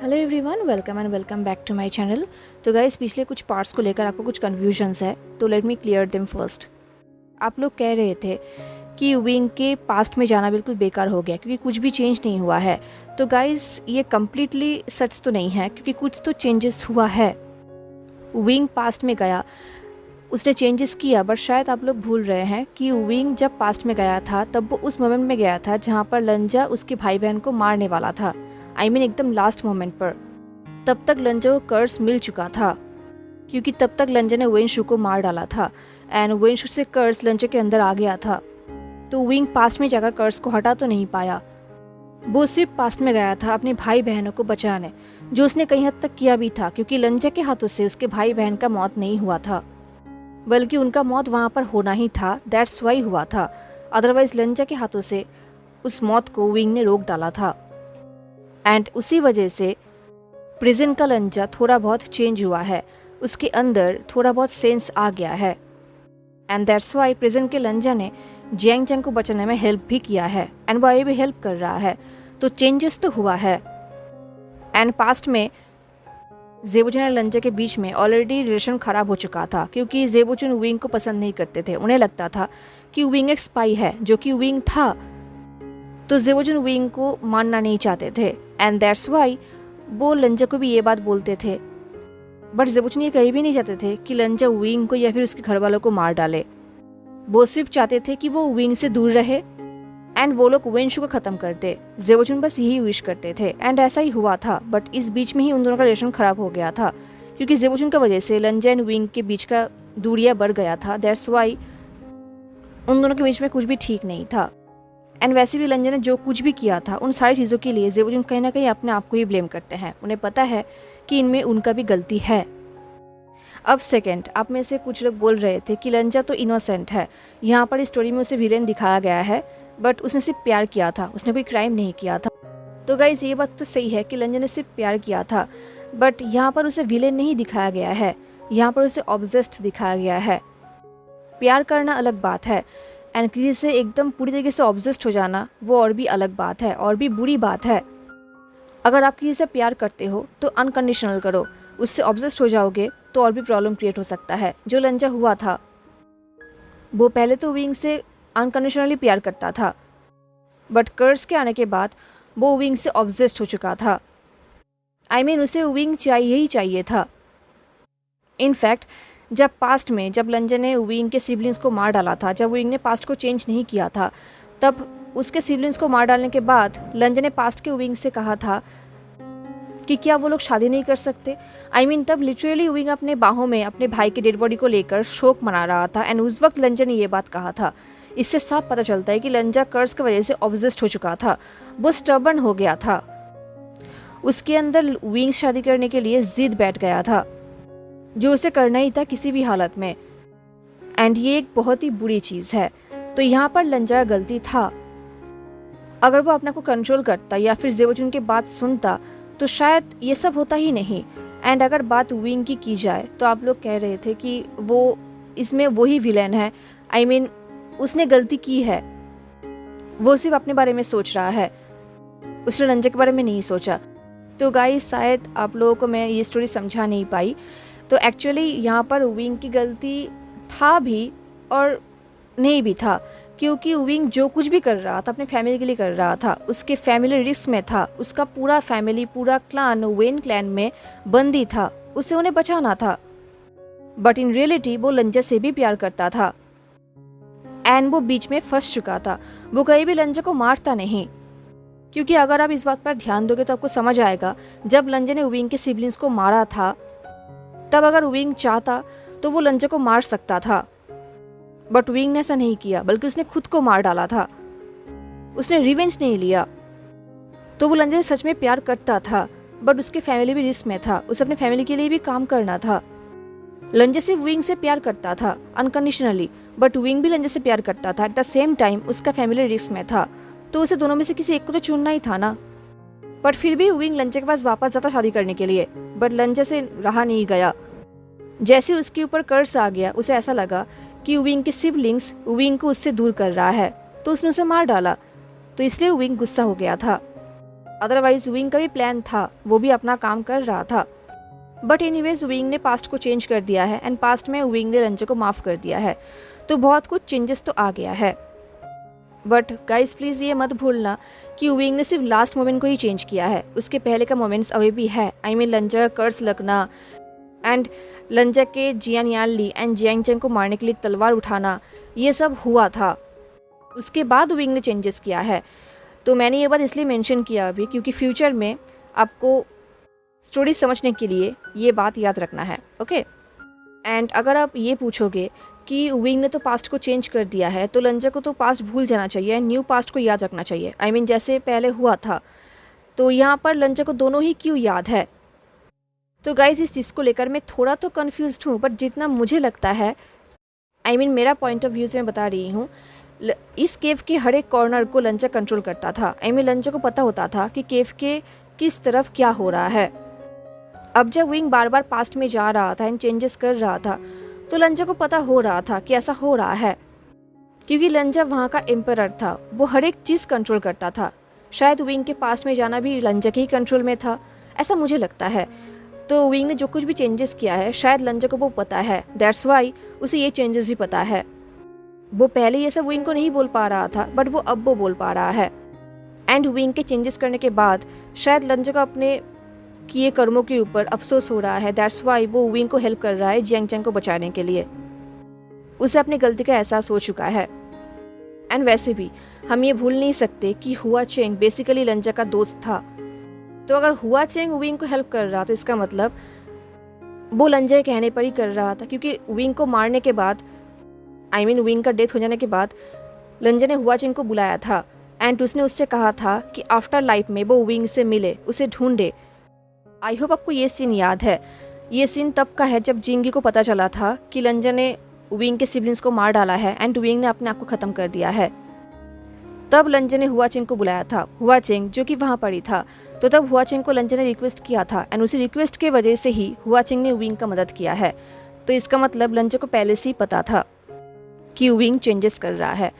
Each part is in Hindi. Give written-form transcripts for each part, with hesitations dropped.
Hello everyone, welcome back to my channel. तो गाइस, पिछले कुछ पार्ट्स को लेकर आपको कुछ कन्फ्यूजन्स है, तो let me clear them first. आप लोग कह रहे थे कि विंग के पास्ट में जाना बिल्कुल बेकार हो गया क्योंकि कुछ भी चेंज नहीं हुआ है। तो गाइस, ये कम्प्लीटली सच तो नहीं है क्योंकि कुछ तो चेंजेस हुआ है। विंग पास्ट में गया, उसने चेंजेस किया, बट शायद आप लोग भूल रहे हैं कि विंग जब पास्ट में गया था तब वो उस मोमेंट में गया था जहाँ पर लंजा उसके भाई बहन को मारने वाला था। एकदम लास्ट मोमेंट पर। तब तक लंजा को कर्स मिल चुका था क्योंकि तब तक लंजा ने वेनशु को मार डाला था एंड वेनशु से कर्स लंजा के अंदर आ गया था। तो विंग पास्ट में जाकर कर्स को हटा तो नहीं पाया, वो सिर्फ पास्ट में गया था अपने भाई बहनों को बचाने, जो उसने कई हद तक किया भी था क्योंकि लंजा के हाथों से उसके भाई बहन का मौत नहीं हुआ था, बल्कि उनका मौत वहाँ पर होना ही था। दैट्स वाई हुआ था। अदरवाइज लंजा के हाथों से उस मौत को विंग ने रोक डाला था एंड उसी वजह से प्रिजन का लंजा थोड़ा बहुत चेंज हुआ है, उसके अंदर थोड़ा बहुत सेंस आ गया है एंड दैट्स वाई प्रिजन के लंजा ने जियांग चैंग को बचाने में हेल्प भी किया है एंड वो अभी भी हेल्प कर रहा है। तो चेंजेस तो हुआ है एंड पास्ट में ज़ेबोचुन और लंजा के बीच में ऑलरेडी रिलेशन ख़राब हो चुका था क्योंकि ज़ेबोचुन विंग को पसंद नहीं करते थे। उन्हें लगता था कि विंग एक स्पाई है, जो कि विंग था, तो ज़ेबोचुन विंग को मानना नहीं चाहते थे एंड दैट्स वाई वो लंजा को भी ये बात बोलते थे। बट ज़ेबोचुन ये कहीं भी नहीं चाहते थे कि लंजा विंग को या फिर उसके घर वालों को मार डाले। वो सिर्फ चाहते थे कि वो विंग से दूर रहे एंड वो लोग वेनशु को ख़त्म कर दे। ज़ेबोचुन बस यही विश करते थे एंड ऐसा ही हुआ था। बट इस बीच में ही उन दोनों का रिलेशन ख़राब हो गया था क्योंकि ज़ेबोचुन की वजह से लंजा एंड विंग के बीच का दूरियाँ बढ़ गया था। दैट्स वाई उन दोनों के बीच में कुछ भी ठीक नहीं था एंड वैसे भी लंजा ने जो कुछ भी किया था उन सारी चीज़ों के लिए ज़ेबोचुन कहीं ना कहीं अपने आप को ही ब्लेम करते हैं। उन्हें पता है कि इनमें उनका भी गलती है। अब सेकंड, आप में से कुछ लोग बोल रहे थे कि लंजा तो इनोसेंट है, यहाँ पर इस स्टोरी में उसे विलेन दिखाया गया है, बट उसने सिर्फ प्यार किया था, उसने कोई क्राइम नहीं किया था। तो गाइस, ये बात तो सही है कि लंजा ने सिर्फ प्यार किया था, बट यहाँ पर उसे विलेन नहीं दिखाया गया है, यहाँ पर उसे ऑब्सेस्ड दिखाया गया है। प्यार करना अलग बात है एंड किसी से एकदम पूरी तरीके से ऑब्सेस्ड हो जाना वो और भी अलग बात है और भी बुरी बात है। अगर आप किसी से प्यार करते हो तो अनकंडीशनल करो, उससे ऑब्सेस्ड हो जाओगे तो और भी प्रॉब्लम क्रिएट हो सकता है। जो लंजा हुआ था, वो पहले तो विंग से अनकंडीशनली प्यार करता था, बट कर्स के आने के बाद वो विंग से ऑब्सेस्ड हो चुका था। उसे विंग चाहिए ही चाहिए था। इनफैक्ट जब पास्ट में जब लंजा ने विंग के सिबलिंग्स को मार डाला था, जब विंग ने पास्ट को चेंज नहीं किया था, तब उसके सिबलिंग्स को मार डालने के बाद लंजा ने पास्ट के विंग से कहा था कि क्या वो लोग शादी नहीं कर सकते। तब लिटरली विंग अपने बाहों में अपने भाई के डेड बॉडी को लेकर शोक मना रहा था एंड उस वक्त लंजा ने ये बात कहा था। इससे साफ पता चलता है कि लंजा कर्स की वजह से ऑब्सेस्ड हो चुका था, वो स्टबर्न हो गया था, उसके अंदर विंग शादी करने के लिए जिद बैठ गया था, जो उसे करना ही था किसी भी हालत में एंड ये एक बहुत ही बुरी चीज़ है। तो यहाँ पर लंजा का गलती था। अगर वो अपने को कंट्रोल करता या फिर ज़ेबोचुन की बात सुनता तो शायद ये सब होता ही नहीं। एंड अगर बात विंग की जाए तो आप लोग कह रहे थे कि वो इसमें वही विलेन है, उसने गलती की है, वो सिर्फ अपने बारे में सोच रहा है, उसने लंजा के बारे में नहीं सोचा। तो गाइस, शायद आप लोगों को मैं ये स्टोरी समझा नहीं पाई। तो एक्चुअली यहाँ पर विंग की गलती था भी और नहीं भी था, क्योंकि विंग जो कुछ भी कर रहा था अपने फैमिली के लिए कर रहा था, उसके फैमिली रिस्क में था, उसका पूरा फैमिली पूरा क्लान वेन क्लैन में बंदी था, उसे उन्हें बचाना था। बट इन रियलिटी वो लंजा से भी प्यार करता था एंड वो बीच में फंस चुका था। वो कहीं भी लंजा को मारता नहीं, क्योंकि अगर आप इस बात पर ध्यान दोगे तो आपको समझ आएगा, जब लंजा ने विंग के सिबलिंग्स को मारा था तब अगर विंग चाहता तो वो लंजा को मार सकता था, बट विंग ने ऐसा नहीं किया, बल्कि उसने खुद को मार डाला था, उसने रिवेंज नहीं लिया। तो वो लंजा से सच में प्यार करता था, बट उसके फैमिली भी रिस्क में था, उसे अपने फैमिली के लिए भी काम करना था। लंजा सिर्फ विंग से प्यार करता था अनकंडीशनली, बट विंग भी लंजा से प्यार करता था। एट द सेम टाइम उसका फैमिली रिस्क में था, तो उसे दोनों में से किसी एक को तो चुनना ही था ना। बट फिर भी विंग लंजा के पास वापस जाता शादी करने के लिए, बट लंजा से रहा नहीं गया। जैसे उसके ऊपर कर्स आ गया, उसे ऐसा लगा कि विंग के सिबलिंग्स विंग को उससे दूर कर रहा है, तो उसने उसे मार डाला। तो इसलिए विंग गुस्सा हो गया था। अदरवाइज विंग का भी प्लान था, वो भी अपना काम कर रहा था। बट एनीवेज विंग ने पास्ट को चेंज कर दिया है एंड पास्ट में विंग ने लंजा को माफ़ कर दिया है, तो बहुत कुछ चेंजेस तो आ गया है। बट गाइस प्लीज़ ये मत भूलना कि विंग ने सिर्फ लास्ट मोमेंट को ही चेंज किया है, उसके पहले का मोमेंट्स अभी भी है। आई मीन लंजा का कर्स लगना एंड लंजा के जियान यान ली एंड जियांग चैंग को मारने के लिए तलवार उठाना, ये सब हुआ था। उसके बाद विंग ने चेंजेस किया है। तो मैंने ये बात इसलिए मेंशन किया अभी क्योंकि फ्यूचर में आपको स्टोरी समझने के लिए ये बात याद रखना है, ओके। एंड अगर आप ये पूछोगे कि विंग ने तो पास्ट को चेंज कर दिया है, तो लंजा को तो पास्ट भूल जाना चाहिए, न्यू पास्ट को याद रखना चाहिए। आई मीन जैसे पहले हुआ था, तो यहाँ पर लंजा को दोनों ही क्यों याद है? तो गाइज इस चीज़ को लेकर मैं थोड़ा तो कन्फ्यूज्ड हूँ, बट जितना मुझे लगता है, आई मीन मेरा पॉइंट ऑफ व्यू से मैं बता रही हूँ, इस केव के हर एक कॉर्नर को लंजा कंट्रोल करता था। आई मीन लंजा को पता होता था कि केव के किस तरफ क्या हो रहा है। अब जब विंग बार बार पास्ट में जा रहा था एंड चेंजेस कर रहा था, तो लंजा को पता हो रहा था कि ऐसा हो रहा है, क्योंकि लंजा वहाँ का एम्परर था, वो हर एक चीज़ कंट्रोल करता था। शायद विंग के पास्ट में जाना भी लंजा के ही कंट्रोल में था, ऐसा मुझे लगता है। तो विंग ने जो कुछ भी चेंजेस किया है, शायद लंजा को वो पता है, दैट्स वाई उसे ये चेंजेस भी पता है। वो पहले ये सब विंग को नहीं बोल पा रहा था, बट वो अब वो बोल पा रहा है। एंड विंग के चेंजेस करने के बाद शायद लंजा को अपने किए कर्मों के ऊपर अफसोस हो रहा है, दैट्स वाई वो विंग को हेल्प कर रहा है जियांग चैंग को बचाने के लिए। उसे अपनी गलती का एहसास हो चुका है। एंड वैसे भी हम ये भूल नहीं सकते कि हुआ चेंग बेसिकली लंजा का दोस्त था। तो अगर हुआ चेंग विंग को हेल्प कर रहा, तो इसका मतलब वो लंजा के कहने पर ही कर रहा था, क्योंकि विंग को मारने के बाद, आई मीन विंग का डेथ हो जाने के बाद, लंजा ने हुआ चेंग को बुलाया था एंड उसने उससे कहा था कि आफ्टर लाइफ में वो विंग से मिले, उसे ढूंढे। आई होप आपको ये सीन याद है। ये सीन तब का है जब जिंगी को पता चला था कि लंजा ने विंग के सिबलिंग्स को मार डाला है एंड विंग ने अपने आप को ख़त्म कर दिया है। तब लंजा ने हुआ चेंग को बुलाया था, हुआ चेंग जो कि वहाँ पर ही था। तो तब हुआ चेंग को लंजा ने रिक्वेस्ट किया था एंड उसी रिक्वेस्ट के वजह से ही हुआ चेंग ने विंग का मदद किया है। तो इसका मतलब लंजा को पहले से ही पता था कि विंग चेंजेस कर रहा है,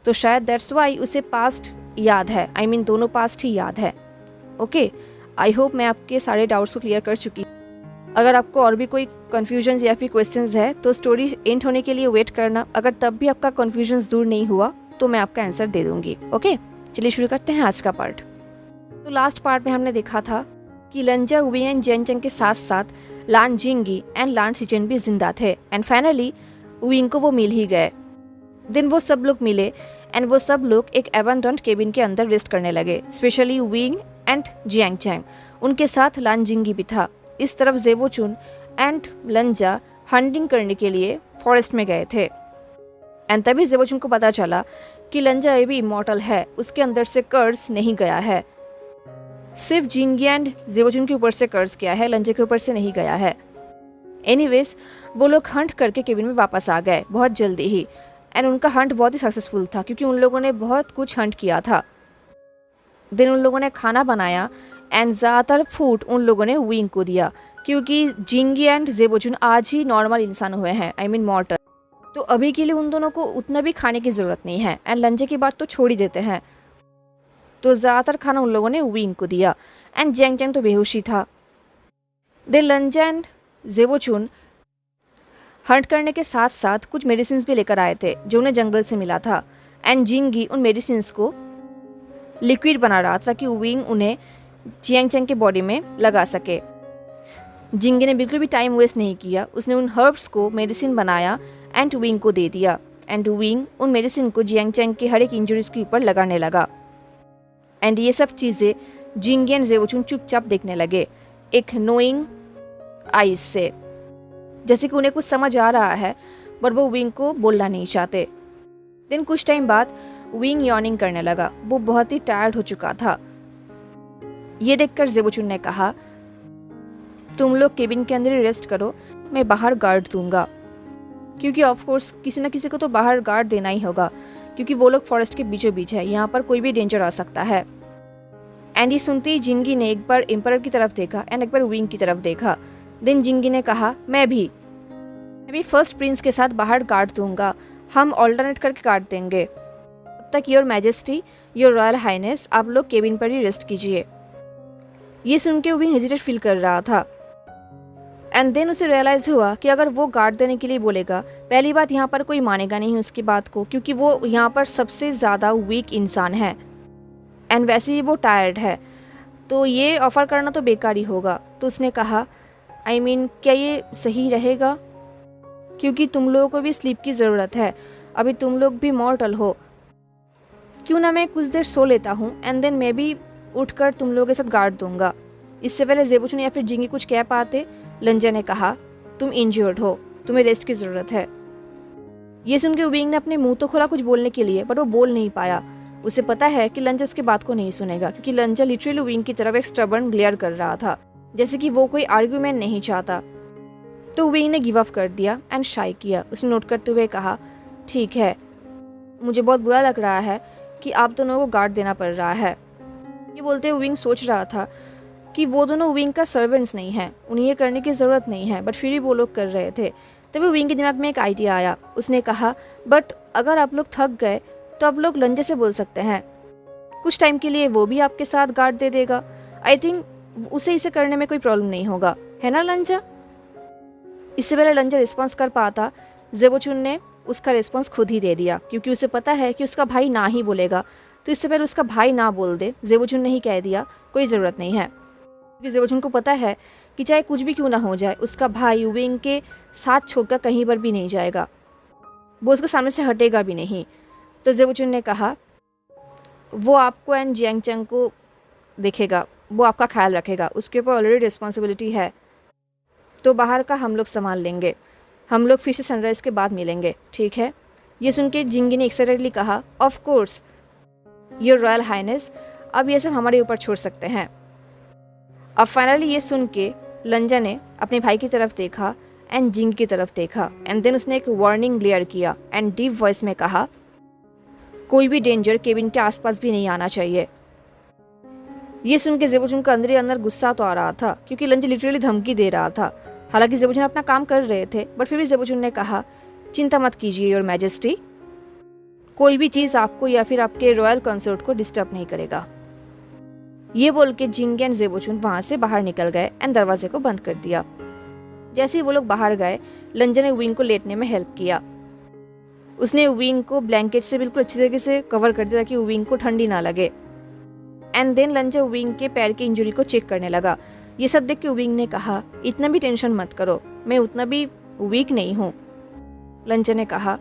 तो शायद दैट्स वाई उसे पास्ट याद है। आई मीन दोनों पास्ट ही याद है, ओके। आई होप मैं आपके सारे डाउट्स को क्लियर कर चुकी। अगर आपको और भी कोई कन्फ्यूजन्स या फिर क्वेश्चंस है तो स्टोरी एंड होने के लिए वेट करना। अगर तब भी आपका कन्फ्यूजन्स दूर नहीं हुआ तो मैं आपका आंसर दे दूंगी, ओके। चलिए शुरू करते हैं आज का पार्ट। तो लास्ट पार्ट में हमने देखा था कि लंजा विंग एंड जियांग चैंग के साथ साथ लान जिंगी एंड लान सिचेन भी जिंदा थे एंड फाइनली विंग को वो मिल ही गए। दिन वो सब लोग मिले एंड वो सब लोग एक एबंडन्ड केबिन के अंदर रेस्ट करने लगे, specially Wing and Jiang Chang. उनके साथ लान जिंगी भी था। इस तरफ ज़ेबो चुन एंड लंजा हंटिंग करने के लिए फॉरेस्ट में गए थे एंड तभी ज़ेबो चुन को पता चला कि लंजा ये भी इमॉर्टल है, उसके अंदर से कर्स नहीं गया है। सिर्फ जिंगी एंड ज़ेबो चुन के ऊपर से कर्स गया है, लंजा के ऊपर से नहीं गया है। एनीवेज वो लोग हंट करके केबिन में वापस आ गए बहुत जल्दी ही एंड उनका हंट बहुत ही सक्सेसफुल था, क्योंकि उन लोगों ने बहुत कुछ हंट किया था। दिन उन लोगों ने खाना बनाया एंड ज़्यादातर फूड उन लोगों ने विंग को दिया, क्योंकि जिंगी एंड ज़ेबो चुन आज ही नॉर्मल इंसान हुए हैं, आई मीन मॉर्टल। तो अभी के लिए उन दोनों को उतना भी खाने की ज़रूरत नहीं है एंड लंजे की बात तो छोड़ ही देते हैं। तो ज़्यादातर खाना उन लोगों ने विंग को दिया एंड जियांग चैंग तो बेहोशी था। देन लंजा एंड ज़ेबो चुन हंट करने के साथ साथ कुछ मेडिसिन भी लेकर आए थे जो उन्हें जंगल से मिला था एंड जिंगी उन मेडिसिन को लिक्विड बना रहा था ताकि विंग उन्हें जियांग चैंग के बॉडी में लगा सके। जिंगी ने बिल्कुल भी टाइम वेस्ट नहीं किया, उसने उन हर्ब्स को मेडिसिन बनाया एंड विंग को दे दिया एंड विंग उन मेडिसिन को जियांग चैंग के हर एक इंजरीज के ऊपर लगाने लगा। एंड ये सब चीज़ें जिंगी एंड ज़ेबो चुन चुपचाप देखने लगे एक नोइंग आइज से, जैसे कि उन्हें कुछ समझ आ रहा है पर वो विंग को बोलना नहीं चाहते। दिन कुछ टाइम बाद विंग यॉर्निंग करने लगा, वो बहुत ही टायर्ड हो चुका था। ये देखकर ज़ेबो चुन ने कहा, तुम लोग केबिन के अंदर ही रेस्ट करो, मैं बाहर गार्ड दूंगा, क्योंकि ऑफ कोर्स किसी न किसी को तो बाहर गार्ड देना ही होगा, क्योंकि वो लोग फॉरेस्ट के बीचों बीच है, यहाँ पर कोई भी डेंजर आ सकता है। एंड ये सुनते ही जिंगी ने एक बार एम्परर की तरफ देखा एंड एक बार विंग की तरफ देखा। दिन जिंगी ने कहा, मैं भी फर्स्ट प्रिंस के साथ बाहर गार्ड दूंगा, हम ऑल्टरनेट करके गार्ड देंगे। तब तक your majesty, your royal highness, आप लोग केबिन पर ही रेस्ट कीजिए। ये सुन के विंग हेजिटेट फील कर रहा था। एंड देन उसे रियलाइज़ हुआ कि अगर वो गार्ड देने के लिए बोलेगा, पहली बात यहाँ पर कोई मानेगा नहीं उसकी बात को, क्योंकि वो यहाँ पर सबसे ज़्यादा वीक इंसान है एंड वैसे ही वो टायर्ड है, तो ये ऑफ़र करना तो बेकार ही होगा। तो उसने कहा क्या ये सही रहेगा, क्योंकि तुम लोगों को भी स्लीप की ज़रूरत है, अभी तुम लोग भी मॉर्टल हो, क्यों ना मैं कुछ देर सो लेता हूँ एंड देन मैं भी उठकर तुम लोगों के साथ गार्ड दूंगा। इससे पहले ज़ेबुचुन या फिर जिंगी कुछ कह पाते, लंजा ने कहा तुम इंजर्ड हो, तुम्हें रेस्ट की ज़रूरत है। ये सुन के विंग ने अपने मुंह तो खोला कुछ बोलने के लिए, बट वो बोल नहीं पाया। उसे पता है कि लंजा उसकी बात को नहीं सुनेगा, क्योंकि लंजा लिटरली विंग की तरफ एक स्टबर्न ग्लेयर कर रहा था, जैसे कि वो कोई आर्ग्यूमेंट नहीं चाहता। तो विंग ने गिव अप कर दिया एंड शाई किया। उसने नोट करते हुए कहा ठीक है, मुझे बहुत बुरा लग रहा है कि आप दोनों को गार्ड देना पड़ रहा है। ये बोलते हुए विंग सोच रहा था कि वो दोनों विंग का सर्वेंट्स नहीं हैं, उन्हें ये करने की ज़रूरत नहीं है, बट फिर भी वो लोग कर रहे थे। तभी विंग के दिमाग में एक आइडिया आया। उसने कहा बट अगर आप लोग थक गए तो आप लोग लंजे से बोल सकते हैं, कुछ टाइम के लिए वो भी आपके साथ गार्ड दे देगा। आई थिंक उसे इसे करने में कोई प्रॉब्लम नहीं होगा, है ना लंजा। इससे पहले लंजा रिस्पॉन्स कर पाता, ज़ेबुचुन ने उसका रिस्पॉन्स खुद ही दे दिया, क्योंकि उसे पता है कि उसका भाई ना ही बोलेगा। तो इससे पहले उसका भाई ना बोल दे, ज़ेबुचुन ने ही कह दिया कोई ज़रूरत नहीं है, क्योंकि ज़ेबुचुन को पता है कि चाहे कुछ भी क्यों ना हो जाए, उसका भाई विंग के साथ छोड़कर कहीं पर भी नहीं जाएगा, वो उसके सामने से हटेगा भी नहीं। तो ज़ेबुचुन ने कहा वो आपको एंड जियांगचंग को देखेगा, वो आपका ख्याल रखेगा, उसके ऊपर ऑलरेडी रिस्पॉन्सिबिलिटी है, तो बाहर का हम लोग संभाल लेंगे, हम लोग फिर से सनराइज़ के बाद मिलेंगे, ठीक है। ये सुन के जिंगी ने एक्साइटेडली कहा of course your royal highness, अब ये सब हमारे ऊपर छोड़ सकते हैं। अब फाइनली ये सुन के लंजा ने अपने भाई की तरफ देखा एंड जिंग की तरफ देखा एंड देन उसने एक वार्निंग ग्लेयर किया एंड डीप वॉइस में कहा कोई भी डेंजर केबिन के आसपास भी नहीं आना चाहिए। ये सुन के ज़ेबुचुन का अंदर ही अंदर गुस्सा तो आ रहा था, क्योंकि लंजा लिटरली धमकी दे रहा था। हालांकि ज़ेबुचुन अपना काम कर रहे थे, बट फिर भी ज़ेबुचुन ने कहा चिंता मत कीजिए योर मैजेस्टी, कोई भी चीज़ आपको या फिर आपके रॉयल कंसर्ट को डिस्टर्ब नहीं करेगा। ये बोल के जिंग एंड ज़ेबुचुन वहाँ से बाहर निकल गए एंड दरवाजे को बंद कर दिया। जैसे ही वो लोग बाहर गए, लंजा ने विंग को लेटने में हेल्प किया। उसने विंग को ब्लैंकेट से बिल्कुल अच्छी तरीके से कवर कर दिया ताकि विंग को ठंडी ना लगे। एंड देन लंजा विंग के पैर की इंजरी को चेक करने लगा। ये सब देख के विंग ने कहा इतना भी टेंशन मत करो, मैं उतना भी वीक नहीं हूँ। लंजा ने कहा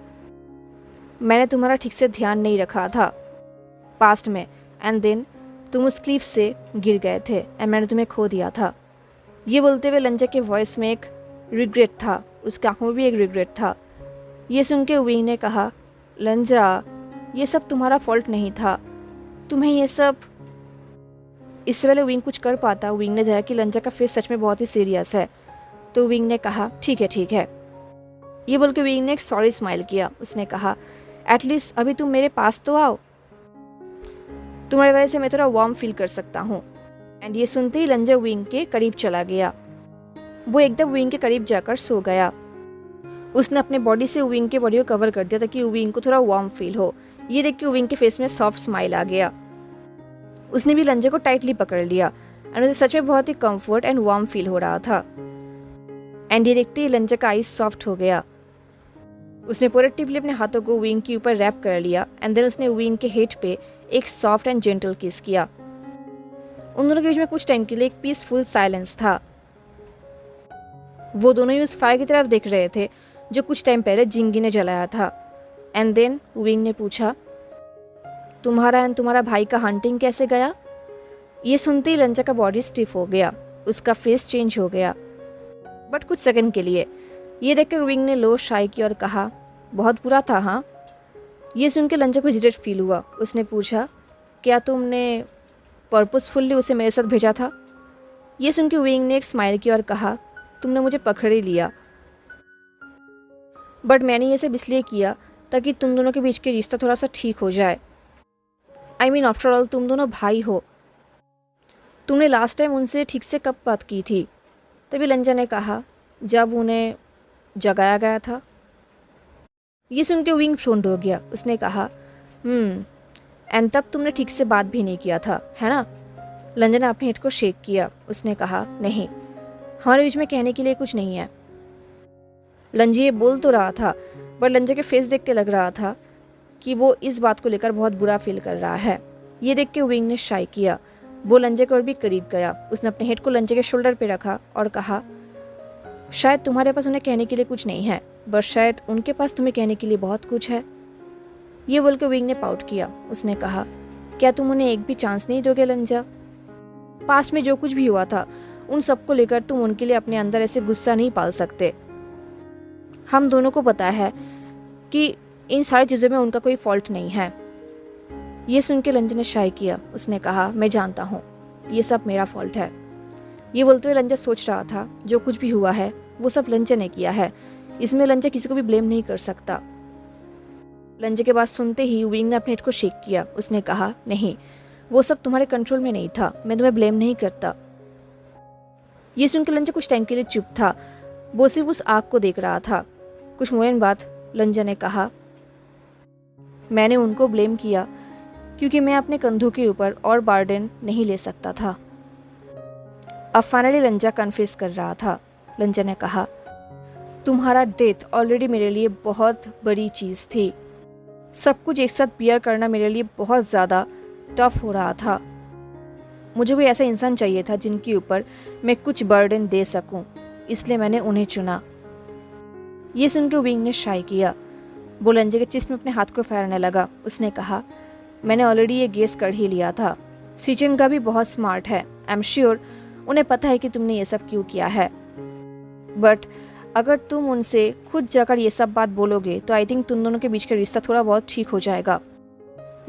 मैंने तुम्हारा ठीक से ध्यान नहीं रखा था पास्ट में, एंड देन तुम उस क्लिफ से गिर गए थे एंड मैंने तुम्हें खो दिया था। ये बोलते हुए लंजा के वॉइस में एक रिग्रेट था, उसकी आंखों में भी एक रिग्रेट था। ये सुन के विंग ने कहा लंजा ये सब तुम्हारा फॉल्ट नहीं था, तुम्हें ये सब। इससे पहले विंग कुछ कर पाता, विंग ने देखा कि लंजा का फेस सच में बहुत ही सीरियस है। तो विंग ने कहा ठीक है ठीक है। ये बोल के विंग ने एक सॉरी स्माइल किया। उसने कहा एटलीस्ट अभी तुम मेरे पास तो आओ, तुम्हारी वजह से मैं थोड़ा वार्म फील कर सकता हूँ। एंड ये सुनते ही लंजा विंग के करीब चला गया। वो एकदम विंग के करीब जाकर सो गया। उसने अपने बॉडी से विंग के बॉडी को कवर कर दिया ताकि विंग को थोड़ा वार्म फील हो। ये देख के विंग के फेस में सॉफ्ट स्माइल आ गया। उसने भी लंजा को टाइटली पकड़ लिया एंड उसे सच में बहुत ही कंफर्ट एंड वार्म फील हो रहा था। एंड ये देखते ही लंजा का आइज सॉफ्ट हो गया। उसने पोजिटिवली अपने हाथों को विंग के ऊपर रैप कर लिया एंड देन उसने विंग के हेड पे एक सॉफ्ट एंड जेंटल किस किया। उन दोनों के बीच में कुछ टाइम के लिए एक पीसफुल साइलेंस था। वो दोनों ही उस फायर की तरफ देख रहे थे जो कुछ टाइम पहले जिंगी ने जलाया था। एंड देन विंग ने पूछा तुम्हारा एंड तुम्हारा भाई का हंटिंग कैसे गया। ये सुनते ही लंजा का बॉडी स्टिफ हो गया, उसका फेस चेंज हो गया, बट कुछ सेकंड के लिए। ये देखकर विंग ने लो शाई की और कहा बहुत बुरा था हाँ। ये सुन के लंजा को हेजिटेट फील हुआ। उसने पूछा क्या तुमने पर्पसफुल्ली उसे मेरे साथ भेजा था। ये सुन के विंग ने एक स्माइल की और कहा तुमने मुझे पकड़ ही लिया, बट मैंने ये सब इसलिए किया ताकि तुम दोनों के बीच के रिश्ता थोड़ा सा ठीक हो जाए। आफ्टर ऑल तुम दोनों भाई हो। तुमने लास्ट टाइम उनसे ठीक से कब बात की थी। तभी लंजा ने कहा जब उन्हें जगाया गया था। ये सुन के विंग फ्रोंड हो गया। उसने कहा एंड तब तुमने ठीक से बात भी नहीं किया था, है ना। लंजा ने अपने हेड को शेक किया। उसने कहा, नहीं, हमारे बीच में कहने के लिए कुछ नहीं है। लंजी ये बोल तो रहा था, पर लंजा के फेस देख के लग रहा था कि वो इस बात को लेकर बहुत बुरा फील कर रहा है। ये देख के विंग ने शाई किया। वो लंजे को और भी करीब गया। उसने अपने हेड को लंजे के शोल्डर पे रखा और कहा, शायद तुम्हारे पास उन्हें कहने के लिए कुछ नहीं है, बस शायद उनके पास तुम्हें कहने के लिए बहुत कुछ है। ये बोल के विंग ने पाउट किया। उसने कहा, क्या तुम उन्हें एक भी चांस नहीं दोगे लंजा? पास्ट में जो कुछ भी हुआ था उन सबको लेकर तुम उनके लिए अपने अंदर ऐसे गुस्सा नहीं पाल सकते। हम दोनों को पता है कि इन सारी चीज़ों में उनका कोई फॉल्ट नहीं है। ये सुन के लंजा ने शाय किया। उसने कहा, मैं जानता हूँ, ये सब मेरा फॉल्ट है। ये बोलते हुए लंजा सोच रहा था, जो कुछ भी हुआ है वो सब लंजा ने किया है, इसमें लंजा किसी को भी ब्लेम नहीं कर सकता। लंजा के बात सुनते ही विंग ने अपने हेड को शेक किया। उसने कहा, नहीं, वो सब तुम्हारे कंट्रोल में नहीं था, मैं तुम्हें ब्लेम नहीं करता। ये सुनकर लंजा कुछ टाइम के लिए चुप था। वो सिर्फ उस आग को देख रहा था। कुछ मोमेंट बाद लंजा ने कहा, मैंने उनको ब्लेम किया क्योंकि मैं अपने कंधों के ऊपर और बर्डन नहीं ले सकता था। अब फाइनली लंजा कन्फेस कर रहा था। लंजा ने कहा, तुम्हारा डेथ ऑलरेडी मेरे लिए बहुत बड़ी चीज़ थी। सब कुछ एक साथ बियर करना मेरे लिए बहुत ज़्यादा टफ हो रहा था। मुझे कोई ऐसा इंसान चाहिए था जिनके ऊपर मैं कुछ बर्डन दे सकूं, इसलिए मैंने उन्हें चुना। ये सुनकर विंग ने शाय किया। वो लंजे के चेस्ट में अपने हाथ को फेरने लगा। उसने कहा, मैंने ऑलरेडी ये गेस कर ही लिया था। सीचिंगा भी बहुत स्मार्ट है। आई एम श्योर उन्हें पता है कि तुमने ये सब क्यों किया है, बट अगर तुम उनसे खुद जाकर ये सब बात बोलोगे तो आई थिंक तुम दोनों के बीच का रिश्ता थोड़ा बहुत ठीक हो जाएगा।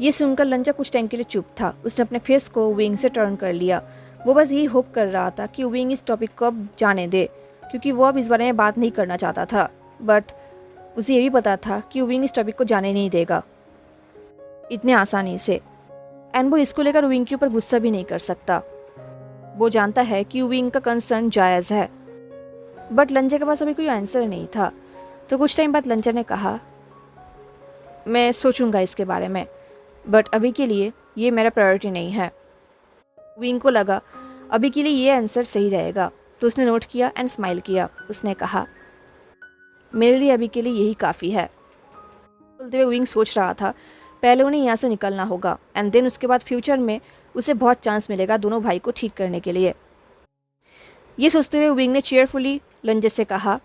ये सुनकर लंजा कुछ टाइम के लिए चुप था। उसने अपने फेस को विंग से टर्न कर लिया। वो बस यही होप कर रहा था कि विंग इस टॉपिक को अब जाने दे, क्योंकि वो अब इस बारे में बात नहीं करना चाहता था। बट उसे ये भी पता था कि विंग इस टॉपिक को जाने नहीं देगा इतने आसानी से, एंड वो इसको लेकर विंग के ऊपर गुस्सा भी नहीं कर सकता। वो जानता है कि विंग का कंसर्न जायज़ है, बट लंजा के पास अभी कोई आंसर नहीं था। तो कुछ टाइम बाद लंजा ने कहा, मैं सोचूंगा इसके बारे में, बट अभी के लिए ये मेरा प्रायोरिटी नहीं है। विंग को लगा अभी के लिए ये आंसर सही रहेगा, तो उसने नोट किया एंड स्माइल किया। उसने कहा, मेरे लिए अभी के लिए यही काफ़ी है। बोलते हुए विंग सोच रहा था, पहले उन्हें यहाँ से निकलना होगा एंड देन उसके बाद फ्यूचर में उसे बहुत चांस मिलेगा दोनों भाई को ठीक करने के लिए। ये सोचते हुए विंग ने चेयरफुली लंजे से कहा,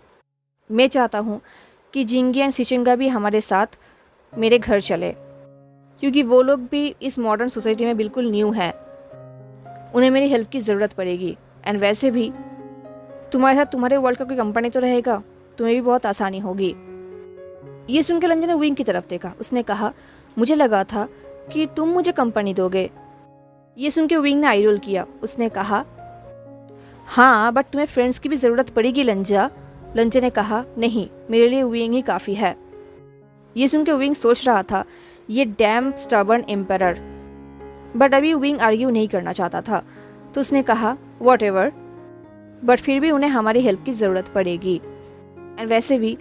मैं चाहता हूँ कि जिंगी एंड सिचिंगा भी हमारे साथ मेरे घर चले, क्योंकि वो लोग भी इस मॉडर्न सोसाइटी में बिल्कुल न्यू हैं। उन्हें मेरी हेल्प की ज़रूरत पड़ेगी, एंड वैसे भी तुम्हारे साथ तुम्हारे वर्ल्ड का कोई कंपनी तो रहेगा, तुम्हें भी बहुत आसानी होगी। ये सुनकर लंजा ने विंग की तरफ देखा। उसने कहा, मुझे लगा था कि तुम मुझे कंपनी दोगे। ये सुनकर विंग ने आई रोल किया। उसने कहा, हाँ, बट तुम्हें फ्रेंड्स की भी ज़रूरत पड़ेगी लंजा। लंजा ने कहा, नहीं, मेरे लिए विंग ही काफ़ी है। ये सुनकर विंग सोच रहा था, ये डैम स्टबर्न एम्परर, बट अभी विंग आर्ग्यू नहीं करना चाहता था। तो उसने कहा, वॉट एवर, बट फिर भी उन्हें हमारी हेल्प की ज़रूरत पड़ेगी, एंड वैसे भी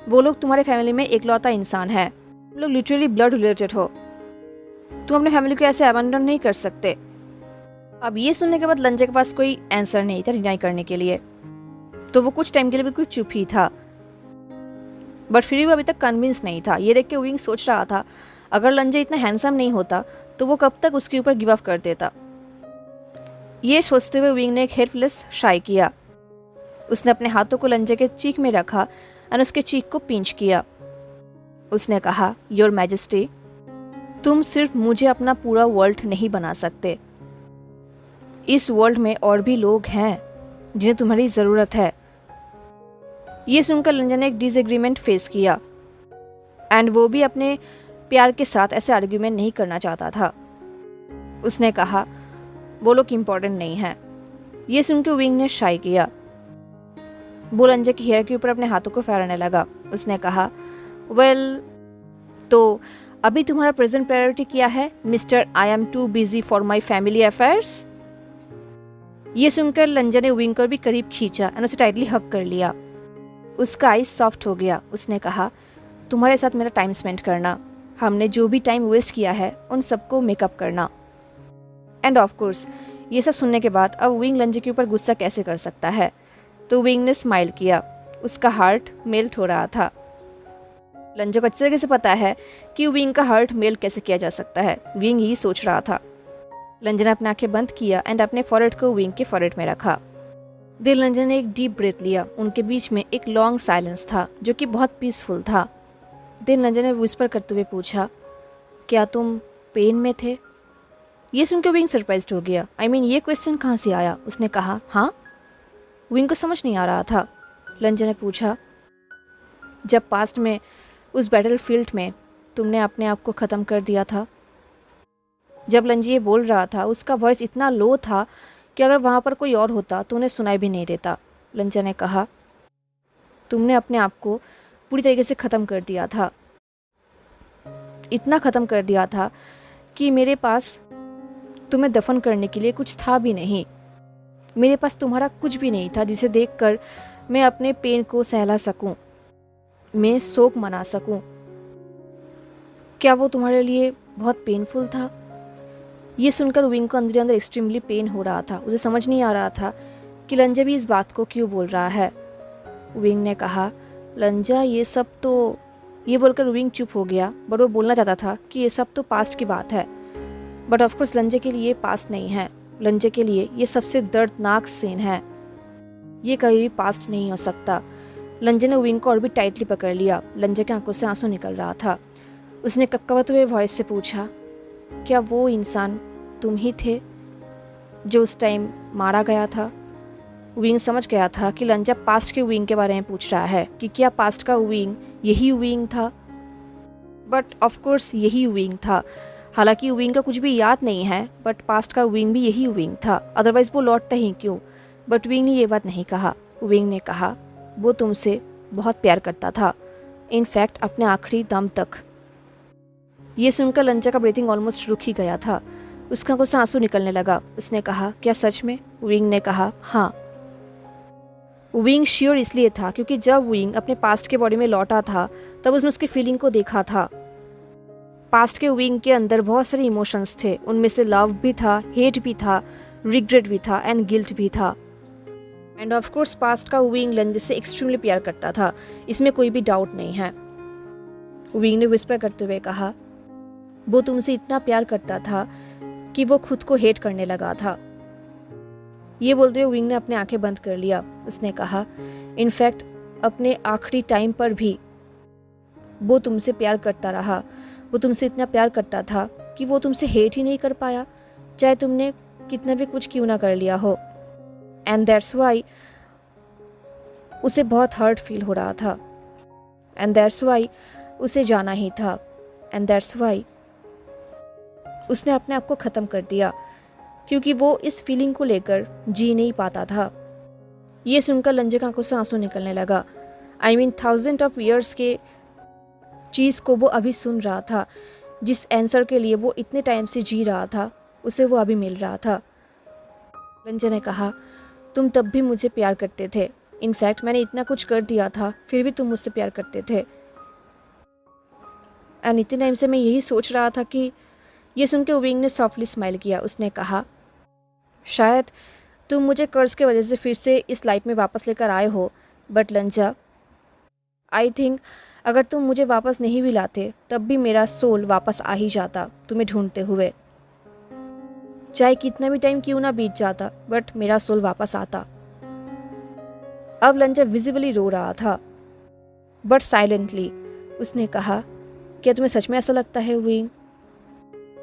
वो लोग तुम्हारे फैमिली में एकलौता इंसान है। तुम लोग लिटरली ब्लड रिलेटेड हो। तुम अपने फैमिली को ऐसे अबैंडन नहीं कर सकते। अब ये सुनने के बाद लंजा के पास कोई आंसर नहीं था डिनाई करने के लिए, तो वो कुछ टाइम के लिए बिल्कुल चुप ही था, बट फिर भी वो अभी तक कन्विंस नहीं था। ये देख के विंग सोच रहा था, अगर लंजा इतना हैंडसम नहीं होता तो वो कब तक उसके ऊपर गिव अप कर देता। ये सोचते हुए विंग ने एक हेल्पलेस शाय किया। उसने अपने हाथों को लंजे के चीक में रखा और उसके चीक को पिंच किया। उसने कहा, योर मैजेस्टी, तुम सिर्फ मुझे अपना पूरा वर्ल्ड नहीं बना सकते। इस वर्ल्ड में और भी लोग हैं जिन्हें तुम्हारी ज़रूरत है। ये सुनकर लंजा ने एक डिसएग्रीमेंट फेस किया, एंड वो भी अपने प्यार के साथ ऐसे आर्ग्यूमेंट नहीं करना चाहता था। उसने कहा, वो लोग इम्पोर्टेंट नहीं हैं। ये सुनकर विंग ने शाय किया। वो लंजा के हेयर के ऊपर अपने हाथों को फेरने लगा। उसने कहा, वेल, तो अभी तुम्हारा प्रेजेंट प्रायोरिटी क्या है mister I am too busy for my family affairs. ये सुनकर लंजा ने विंग को भी करीब खींचा और उसे टाइटली हग कर लिया। उसका आइज सॉफ्ट हो गया। उसने कहा, तुम्हारे साथ मेरा टाइम स्पेंड करना, हमने जो भी टाइम वेस्ट किया है उन सबको मेकअप करना, एंड ऑफ कोर्स ये सब सुनने के बाद अब विंग लंजा के ऊपर गुस्सा कैसे कर सकता है। तो विंग ने स्माइल किया, उसका हार्ट मेल्ट हो रहा था। लंजा को अच्छी तरीके से पता है कि विंग का हार्ट मेल्ट कैसे किया जा सकता है। विंग यही सोच रहा था। लंजा ने अपनी आंखें बंद किया एंड अपने फॉरहेड को विंग के फॉरहेड में रखा। देर लंजा ने एक डीप ब्रेथ लिया। उनके बीच में एक लॉन्ग साइलेंस था जो कि बहुत पीसफुल था। देर लंजा ने विस्पर करते हुए पूछा, क्या तुम पेन में थे? ये सुनकर विंग सरप्राइज्ड हो गया। ये क्वेश्चन कहाँ से आया? उसने कहा, हाँ। विंग को समझ नहीं आ रहा था। लंजा ने पूछा, जब पास्ट में उस बैटल फील्ड में तुमने अपने आप को ख़त्म कर दिया था? जब लंजी ये बोल रहा था उसका वॉइस इतना लो था कि अगर वहाँ पर कोई और होता तो उन्हें सुनाई भी नहीं देता। लंजा ने कहा, तुमने अपने आप को पूरी तरीके से ख़त्म कर दिया था। इतना ख़त्म कर दिया था कि मेरे पास तुम्हें दफन करने के लिए कुछ था भी नहीं। मेरे पास तुम्हारा कुछ भी नहीं था जिसे देखकर मैं अपने पेन को सहला सकूं, मैं शोक मना सकूं। क्या वो तुम्हारे लिए बहुत पेनफुल था? ये सुनकर विंग को अंदर अंदर एक्सट्रीमली पेन हो रहा था। उसे समझ नहीं आ रहा था कि लंजा भी इस बात को क्यों बोल रहा है। विंग ने कहा, लंजा ये सब तो, ये बोलकर विंग चुप हो गया। बट वो बोलना चाहता था कि ये सब तो पास्ट की बात है। बट ऑफकोर्स लंजे के लिए पास्ट नहीं है। लंजे के लिए ये सबसे दर्दनाक सीन है। ये कभी भी पास्ट नहीं हो सकता। लंजे ने विंग को और भी टाइटली पकड़ लिया। लंजे के आंखों से आंसू निकल रहा था। उसने कक्कावते हुए वॉइस से पूछा, क्या वो इंसान तुम ही थे जो उस टाइम मारा गया था? विंग समझ गया था कि लंजा पास्ट के विंग के बारे में पूछ रहा है कि क्या पास्ट का विंग यही विंग था। बट ऑफ कोर्स यही विंग था। हालांकि विंग का कुछ भी याद नहीं है, बट पास्ट का विंग भी यही विंग था, अदरवाइज वो लौटता ही क्यों। बट विंग ने ये बात नहीं कहा। विंग ने कहा, वो तुमसे बहुत प्यार करता था, इनफैक्ट अपने आखिरी दम तक। ये सुनकर लंजा का ब्रीथिंग ऑलमोस्ट रुक ही गया था। उसका आंखों से आंसू निकलने लगा। उसने कहा, क्या सच में? विंग ने कहा, हाँ। विंग श्योर इसलिए था क्योंकि जब विंग अपने पास्ट के बॉडी में लौटा था तब उसने उसकी फीलिंग को देखा था। पास्ट के विंग के अंदर बहुत सारे इमोशंस थे। उनमें से लव भी था, हेट भी था, रिग्रेट भी था एंड गिल्ट भी था। एंड ऑफ कोर्स पास्ट का विंग लंजा से एक्सट्रीमली प्यार करता था, इसमें कोई भी डाउट नहीं है। विंग ने विस्पर करते हुए कहा, वो तुमसे इतना प्यार करता था कि वो खुद को हेट करने लगा था। ये बोलते हुए विंग ने अपनी आंखें बंद कर लिया। उसने कहा, इनफैक्ट अपने आखिरी टाइम पर भी वो तुमसे प्यार करता रहा। वो तुमसे इतना प्यार करता था कि वो तुमसे हेट ही नहीं कर पाया, चाहे तुमने कितना भी कुछ क्यों ना कर लिया हो। एंड दैट्स वाई उसे बहुत हर्ट फील हो रहा था। एंड दैट्स वाई उसे जाना ही था। एंड दैट्स वाई उसने अपने आप को ख़त्म कर दिया, क्योंकि वो इस फीलिंग को लेकर जी नहीं पाता था। ये सुनकर लंजे की आंखों से आंसू निकलने लगा। थाउजेंड ऑफ ईयर्स के चीज़ को वो अभी सुन रहा था। जिस आंसर के लिए वो इतने टाइम से जी रहा था उसे वो अभी मिल रहा था। लंजे ने कहा, तुम तब भी मुझे प्यार करते थे। इनफैक्ट मैंने इतना कुछ कर दिया था फिर भी तुम मुझसे प्यार करते थे। एंड इतने टाइम से मैं यही सोच रहा था कि, ये सुन के विंग ने सॉफ्टली स्माइल किया। उसने कहा, शायद तुम मुझे कर्ज के वजह से फिर से इस लाइफ में वापस लेकर आए हो, बट लंजा आई थिंक अगर तुम मुझे वापस नहीं भी लाते तब भी मेरा सोल वापस आ ही जाता तुम्हें ढूंढते हुए। चाहे कितना भी टाइम क्यों ना बीत जाता, बट मेरा सोल वापस आता। अब लंजा विजिबली रो रहा था, बट साइलेंटली। उसने कहा, क्या तुम्हें सच में ऐसा लगता है विंग?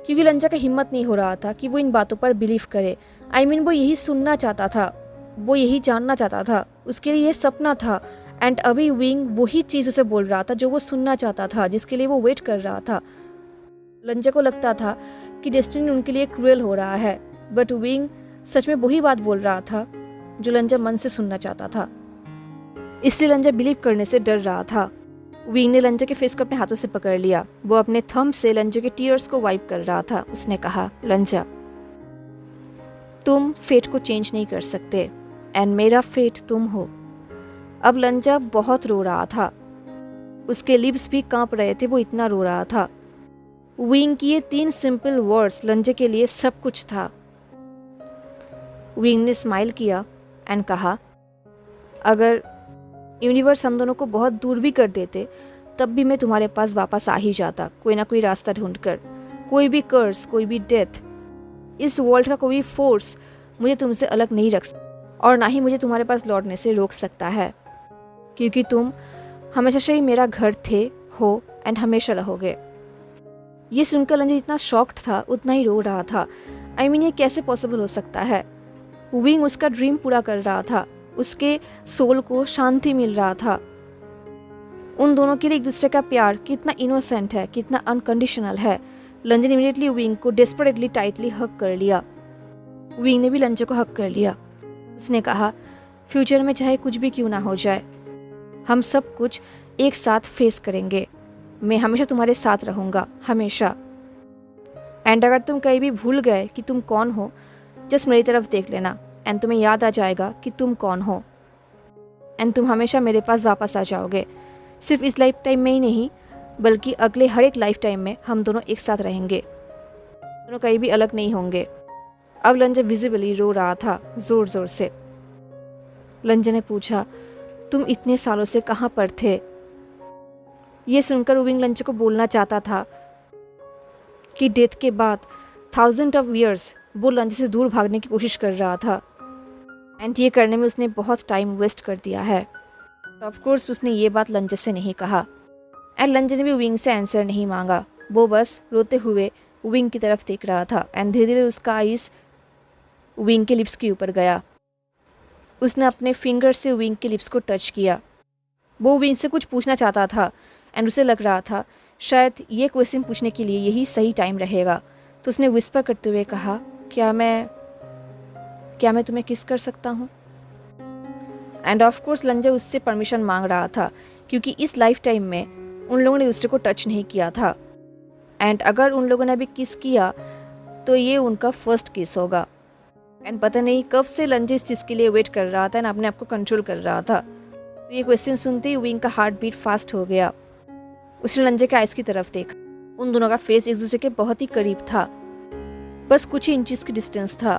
क्योंकि लंजा का हिम्मत नहीं हो रहा था कि वो इन बातों पर बिलीव करे। वो यही सुनना चाहता था, वो यही जानना चाहता था, उसके लिए ये सपना था। एंड अभी विंग वही चीज़ उसे बोल रहा था जो वो सुनना चाहता था, जिसके लिए वो वेट कर रहा था। लंजा को लगता था कि डेस्टिनी उनके लिए क्रूएल हो रहा है, बट विंग सच में वही बात बोल रहा था जो लंजा मन से सुनना चाहता था। इसलिए लंजा बिलीव करने से डर रहा था। विंग ने लंजा के फेस को अपने हाथों से पकड़ लिया। वो अपने थंब से लंजा के टीयर्स को वाइप कर रहा था। उसने कहा, लंजा तुम फेट को चेंज नहीं कर सकते एंड मेरा फेट तुम हो। अब लंजा बहुत रो रहा था, उसके लिप्स भी कांप रहे थे, वो इतना रो रहा था। विंग की ये 3 सिंपल वर्ड्स लंजा के लिए सब कुछ था। विंग ने स्माइल किया एंड कहा, अगर यूनिवर्स हम दोनों को बहुत दूर भी कर देते तब भी मैं तुम्हारे पास वापस आ ही जाता, कोई ना कोई रास्ता ढूंढकर। कोई भी कर्स, कोई भी डेथ, इस वर्ल्ड का कोई फोर्स मुझे तुमसे अलग नहीं रख सकता और ना ही मुझे तुम्हारे पास लौटने से रोक सकता है, क्योंकि तुम हमेशा से ही मेरा घर थे, हो एंड हमेशा रहोगे। ये सुनकर लंजा जितना शॉक्ड था उतना ही रो रहा था। आई मीन ये कैसे पॉसिबल हो सकता है? विंग उसका ड्रीम पूरा कर रहा था, उसके सोल को शांति मिल रहा था। उन दोनों के लिए एक दूसरे का प्यार कितना इनोसेंट है, कितना अनकंडीशनल है। लंजा ने इमीडिएटली विंग को डेस्परेटली टाइटली हग कर लिया। विंग ने भी लंजा को हग कर लिया। उसने कहा, फ्यूचर में चाहे कुछ भी क्यों ना हो जाए, हम सब कुछ एक साथ फेस करेंगे। मैं हमेशा तुम्हारे साथ रहूँगा, हमेशा। एंड अगर तुम कहीं भी भूल गए कि तुम कौन हो, जस्ट मेरी तरफ देख लेना एंड तुम्हें याद आ जाएगा कि तुम कौन हो एंड तुम हमेशा मेरे पास वापस आ जाओगे। सिर्फ इस लाइफ टाइम में ही नहीं, बल्कि अगले हर एक लाइफ टाइम में हम दोनों एक साथ रहेंगे, दोनों कहीं भी अलग नहीं होंगे। अब लंजा विजिबली रो रहा था जोर जोर से। लंजा ने पूछा, तुम इतने सालों से कहाँ पर थे? ये सुनकर विंग लंजा को बोलना चाहता था कि डेथ के बाद 1000 of years वो लंजा से दूर भागने की कोशिश कर रहा था एंड ये करने में उसने बहुत टाइम वेस्ट कर दिया है। ऑफ कोर्स उसने ये बात लंजा से नहीं कहा एंड लंजा ने भी विंग से आंसर नहीं मांगा। वो बस रोते हुए विंग की तरफ देख रहा था एंड धीरे धीरे उसका आइस विंग के लिप्स के ऊपर गया। उसने अपने फिंगर से विंग के लिप्स को टच किया। वो विंग से कुछ पूछना चाहता था एंड उसे लग रहा था शायद ये क्वेश्चन पूछने के लिए यही सही टाइम रहेगा। तो उसने विस्पर करते हुए कहा, क्या मैं तुम्हें किस कर सकता हूँ? एंड ऑफ कोर्स लंजा उससे परमिशन मांग रहा था, क्योंकि इस लाइफ टाइम में उन लोगों ने दूसरे को टच नहीं किया था एंड अगर उन लोगों ने अभी किस किया तो ये उनका फर्स्ट किस होगा। एंड पता नहीं कब से लंजा इस चीज़ के लिए वेट कर रहा था एंड अपने आप को कंट्रोल कर रहा था। तो ये क्वेश्चन सुनते ही विंग का हार्ट बीट फास्ट हो गया। उसने लंजा के आइस की तरफ देखा। उन दोनों का फेस एक दूसरे के बहुत ही करीब था, बस कुछ ही इंचेस की डिस्टेंस था।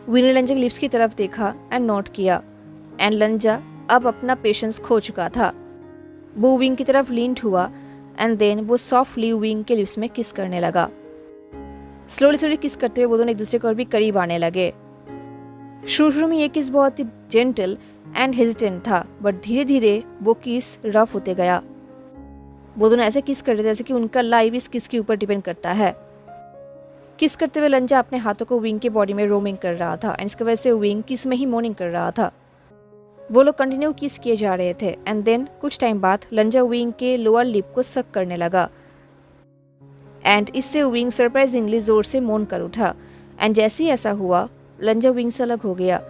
विंग ने लंजा के लिप्स की तरफ देखा एंड नोट किया एंड लंजा अब अपना पेशेंस खो चुका था। वो विंग की तरफ लीन्ड हुआ एंड देन वो सॉफ्टली विंग के लिप्स में किस करने लगा। स्लोली स्लोली किस करते हुए वो दोनों एक दूसरे को और भी करीब आने लगे। शुरू में ये किस बहुत ही जेंटल एंड हेजिटेंट था, बट धीरे धीरे वो किस रफ होते गया। वो दोनों ऐसे किस कर रहे थे जैसे कि उनका लाइफ इस किस के ऊपर डिपेंड करता है। किस करते हुए लंजा अपने हाथों को विंग के बॉडी में रोमिंग कर रहा था एंड इसकी वजह से विंग किस में ही मॉर्निंग कर रहा था। वो लोग कंटिन्यू किस किए जा रहे थे एंड देन कुछ टाइम बाद लंजा विंग के लोअर लिप को सक करने लगा एंड इससे विंग सरप्राइजिंगली जोर से मौन कर उठा। एंड जैसे ही ऐसा हुआ लंजा विंग से अलग हो गया।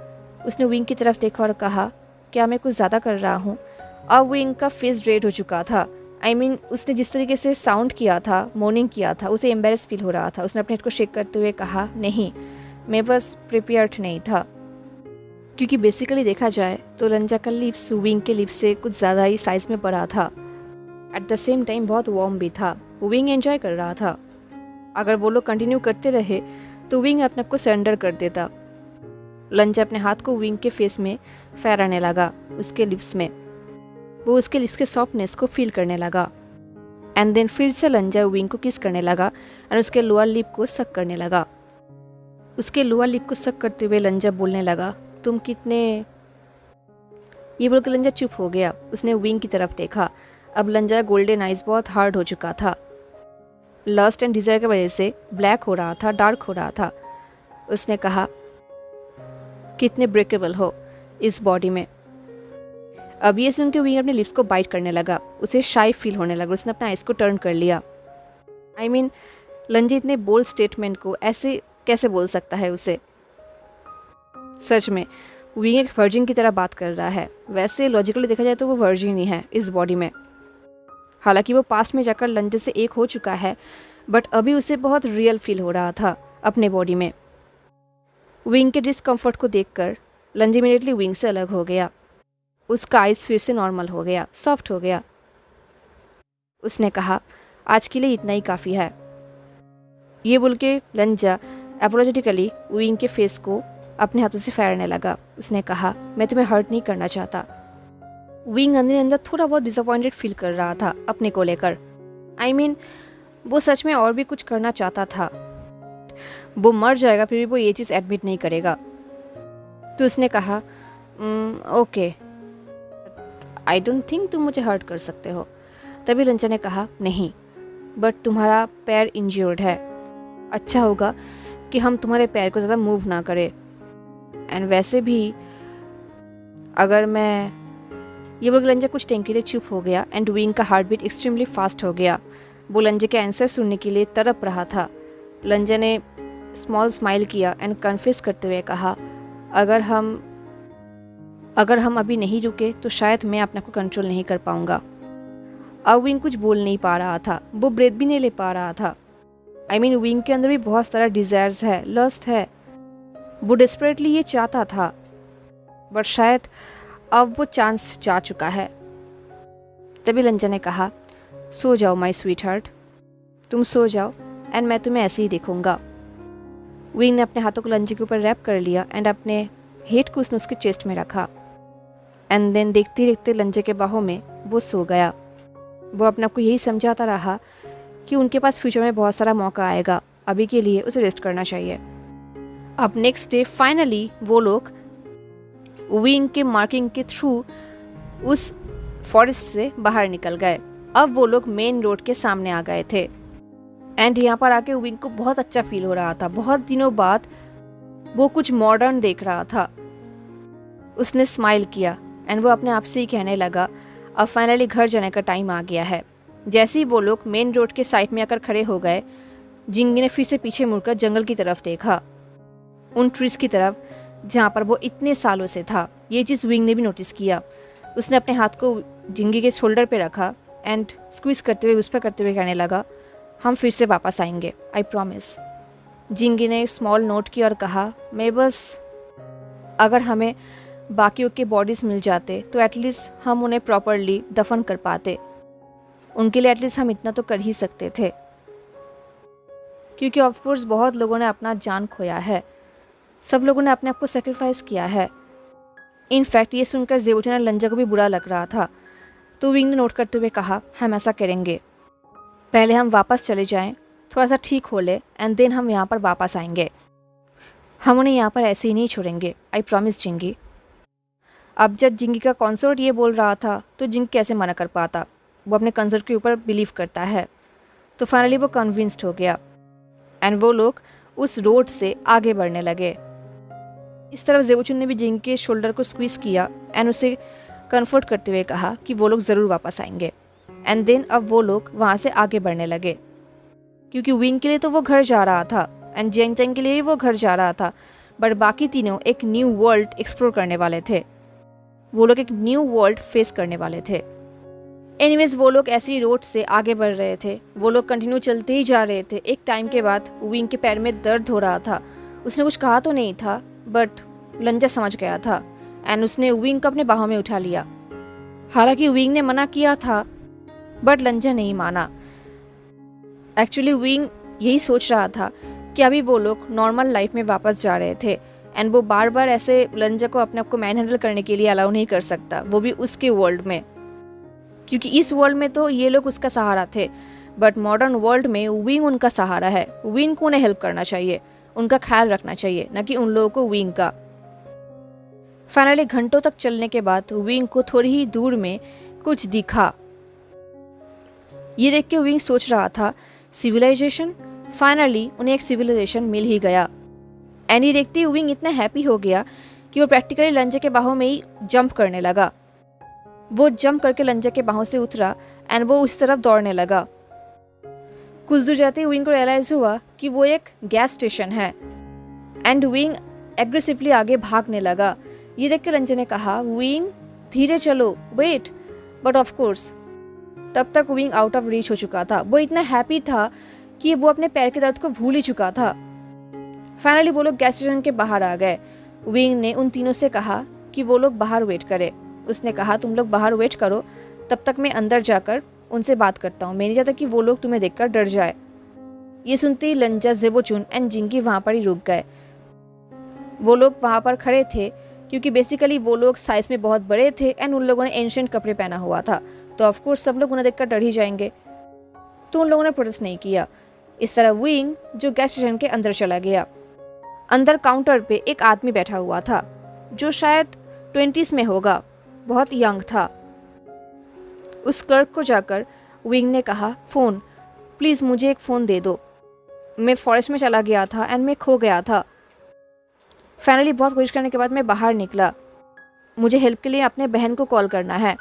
उसने विंग की तरफ देखा और कहा, क्या मैं कुछ ज़्यादा कर रहा हूँ? अब विंग का फेस रेड हो चुका था। आई मीन उसने जिस तरीके से साउंड किया था, मॉर्निंग किया था, उसे एम्बेरस फील हो रहा था। उसने अपने हेड को शेक करते हुए कहा, नहीं, मैं बस प्रिपेयर्ड नहीं था। क्योंकि बेसिकली देखा जाए तो लंजा का लिप्स विंग के लिप्स से कुछ ज़्यादा ही साइज में बड़ा था। एट द सेम टाइम बहुत वार्म भी था। विंग एंजॉय कर रहा था। अगर वो लोग कंटिन्यू करते रहे तो विंग अपने आप को सरेंडर कर देता। लंजा अपने हाथ को विंग के फेस में फहराने लगा, उसके लिप्स में। वो उसके लिप्स के सॉफ्टनेस को फील करने लगा एंड देन फिर से लंजा विंग को किस करने लगा एंड उसके लोअर लिप को सक करने लगा। उसके लोअर लिप को सक करते हुए लंजा बोलने लगा, तुम कितने। ये बोलकर लंजा चुप हो गया। उसने विंग की तरफ देखा। अब लंजा गोल्डन आइज बहुत हार्ड हो चुका था। लस्ट एंड डिजायर की वजह से ब्लैक हो रहा था, डार्क हो रहा था। उसने कहा, कितने ब्रेकेबल हो इस बॉडी में। अब ये सुन के विंग अपने लिप्स को बाइट करने लगा। उसे शाई फील होने लगा। उसने अपना आइस को टर्न कर लिया। आई मीन लंजा इतने बोल्ड स्टेटमेंट को ऐसे कैसे बोल सकता है उसे। सच में विंग एक वर्जिन की तरह बात कर रहा है। वैसे लॉजिकली देखा जाए तो वो वर्जिन ही है इस बॉडी में। हालांकि वो पास्ट में जाकर लंजा से एक हो चुका है, बट अभी उसे बहुत रियल फील हो रहा था अपने बॉडी में। विंग के डिस्कम्फर्ट को देखकर लंजा इमीडिएटली विंग से अलग हो गया। उसका आइस फिर से नॉर्मल हो गया, सॉफ्ट हो गया। उसने कहा, आज के लिए इतना ही काफ़ी है। ये बोल के लंजा एपोलॉजेटिकली विंग के फेस को अपने हाथों से फेरने लगा। उसने कहा, मैं तुम्हें हर्ट नहीं करना चाहता। विंग अंदर अंदर थोड़ा बहुत डिसअपॉइंटेड फील कर रहा था अपने को लेकर। I mean, वो सच में और भी कुछ करना चाहता था। वो मर जाएगा फिर भी वो ये चीज़ एडमिट नहीं करेगा। तो उसने कहा, ओके, आई डोंट थिंक तुम मुझे हर्ट कर सकते हो। तभी लंचा ने कहा, नहीं, बट तुम्हारा पैर इंज्योर्ड है, अच्छा होगा कि हम तुम्हारे पैर को ज़्यादा मूव ना करें। एंड वैसे भी अगर मैं ये बोल, लंजा कुछ टाइम के लिए चुप हो गया एंड विंग का हार्ट बीट एक्सट्रीमली फास्ट हो गया। वो लंजे के आंसर सुनने के लिए तड़प रहा था। लंजा ने स्मॉल स्माइल किया एंड कन्फेस करते हुए कहा, अगर हम अभी नहीं रुके तो शायद मैं अपने को कंट्रोल नहीं कर पाऊंगा। अब विंग कुछ बोल नहीं पा रहा था, वो ब्रेथ भी नहीं ले पा रहा था। I mean, विंग के अंदर भी बहुत सारा डिज़ायर्स है, लस्ट है। वो डेस्परेटली ये चाहता था, बट शायद अब वो चांस जा चुका है। तभी लंजा ने कहा, सो जाओ माय स्वीट हार्ट, तुम सो जाओ एंड मैं तुम्हें ऐसे ही देखूंगा। विंग ने अपने हाथों को लंजे के ऊपर रैप कर लिया एंड अपने हेड को उसने उसके चेस्ट में रखा। एंड देन देखते देखते लंजे के बाहों में वो सो गया। वो अपने आप को यही समझाता रहा कि उनके पास फ्यूचर में बहुत सारा मौका आएगा, अभी के लिए उसे रेस्ट करना चाहिए। अब नेक्स्ट डे फाइनली वो लोग विंग के मार्किंग के थ्रू उस फॉरेस्ट से बाहर निकल गए। अब वो लोग मेन रोड के सामने आ गए थे एंड यहाँ पर आके विंग को बहुत अच्छा फील हो रहा था। बहुत दिनों बाद वो कुछ मॉडर्न देख रहा था। उसने स्माइल किया एंड वो अपने आप से ही कहने लगा, अब फाइनली घर जाने का टाइम आ गया है। जैसे ही वो लोग मेन रोड के साइड में आकर खड़े हो गए, जिंगी ने फिर से पीछे मुड़कर जंगल की तरफ देखा, उन ट्रीज की तरफ जहाँ पर वो इतने सालों से था। ये चीज़ विंग ने भी नोटिस किया। उसने अपने हाथ को जिंगी के शोल्डर पे रखा एंड स्क्वीज करते हुए उस पर करते हुए कहने लगा, हम फिर से वापस आएंगे, आई प्रॉमिस। जिंगी ने स्मॉल नोट की और कहा, मैं बस, अगर हमें बाकियों के बॉडीज़ मिल जाते तो एटलीस्ट हम उन्हें प्रॉपरली दफन कर पाते। उनके लिए एटलीस्ट हम इतना तो कर ही सकते थे, क्योंकि ऑफकोर्स बहुत लोगों ने अपना जान खोया है, सब लोगों ने अपने आप को सेक्रीफाइस किया है। इनफैक्ट ये सुनकर ज़ेबुचन और लंजा को भी बुरा लग रहा था। तो विंग ने नोट करते हुए कहा, हम ऐसा करेंगे, पहले हम वापस चले जाएं, थोड़ा सा ठीक हो ले एंड देन हम यहाँ पर वापस आएंगे। हम उन्हें यहाँ पर ऐसे ही नहीं छोड़ेंगे, आई प्रॉमिस जिंगी। अब जब जिंगी का कॉन्सर्ट ये बोल रहा था तो जिंगी कैसे मना कर पाता, वो अपने कंसर्ट के ऊपर बिलीव करता है। तो फाइनली वो कन्विंस्ड हो गया एंड वो लोग उस रोड से आगे बढ़ने लगे। इस तरफ ज़ेबुचन ने भी जिंगी के शोल्डर को स्क्वीज किया एंड उसे कंफर्ट करते हुए कहा कि वो लोग ज़रूर वापस आएंगे। एंड देन अब वो लोग वहाँ से आगे बढ़ने लगे, क्योंकि विंग के लिए तो वो घर जा रहा था एंड जेंग चेंग के लिए भी वो घर जा रहा था, बट बाकी तीनों एक न्यू वर्ल्ड एक्सप्लोर करने वाले थे। वो लोग एक न्यू वर्ल्ड फेस करने वाले थे। एनीवेज वो लोग ऐसी रोड से आगे बढ़ रहे थे। वो लोग कंटिन्यू चलते ही जा रहे थे। एक टाइम के बाद विंग के पैर में दर्द हो रहा था। उसने कुछ कहा तो नहीं था, बट लंजा समझ गया था एंड उसने विंग को अपने बाहों में उठा लिया। हालांकि विंग ने मना किया था, बट लंजा नहीं माना। एक्चुअली विंग यही सोच रहा था कि अभी वो लोग नॉर्मल लाइफ में वापस जा रहे थे एंड वो बार बार ऐसे लंजा को अपने आप को मैन हैंडल करने के लिए अलाउ नहीं कर सकता, वो भी उसके वर्ल्ड में, क्योंकि इस वर्ल्ड में तो ये लोग उसका सहारा थे, बट मॉडर्न वर्ल्ड में विंग उनका सहारा है। विंग को उन्हें हेल्प करना चाहिए, उनका ख्याल रखना चाहिए, न कि उन लोगों को विंग का। फाइनली घंटों तक चलने के बाद विंग को थोड़ी ही दूर में कुछ दिखा। ये देख के विंग सोच रहा था, सिविलाइजेशन। फाइनली उन्हें एक सिविलाइजेशन मिल ही गया। एनी देखते ही विंग इतना हैप्पी हो गया कि वो प्रैक्टिकली लंजा के बाहों में ही जंप करने लगा। वो जंप करके लंजा के बाहों से उतरा एंड वो उस तरफ दौड़ने लगा। कुछ दूर जाते ही विंग को रियलाइज हुआ कि वो एक गैस स्टेशन है एंड विंग एग्रेसिवली आगे भागने लगा। ये देख के लंजा ने कहा, विंग धीरे चलो, वेट। बट ऑफ कोर्स तब तक विंग आउट ऑफ रीच हो चुका था। वो इतना हैप्पी था कि वो अपने पैर के दर्द को भूल ही चुका था। फाइनली वो लोग गैस स्टेशन के बाहर आ गए। विंग ने उन तीनों से कहा कि वो लोग बाहर वेट करें। उसने कहा, तुम लोग बाहर वेट करो, तब तक मैं अंदर जाकर उनसे बात करता हूँ। मैं नहीं चाहता कि वो लोग तुम्हें देखकर डर जाए। ये सुनते ही लंजा, ज़ेबुचन एंड जिंगी वहाँ पर ही रुक गए। वो लोग वहाँ पर खड़े थे क्योंकि बेसिकली वो लोग साइज़ में बहुत बड़े थे एंड उन लोगों ने एंशिएंट कपड़े पहना हुआ था, तो ऑफकोर्स सब लोग उन्हें देखकर डर ही जाएंगे। तो उन लोगों ने प्रोटेस्ट नहीं किया। इस तरह विंग जो गैस स्टेशन के अंदर चला गया। अंदर काउंटर पे एक आदमी बैठा हुआ था जो शायद 20s में होगा, बहुत यंग था। उस क्लर्क को जाकर विंग ने कहा, फ़ोन प्लीज़ मुझे एक फ़ोन दे दो, मैं फॉरेस्ट में चला गया था एंड मैं खो गया था। फाइनली बहुत कोशिश करने के बाद मैं बाहर निकला, मुझे हेल्प के लिए अपने बहन को कॉल करना है।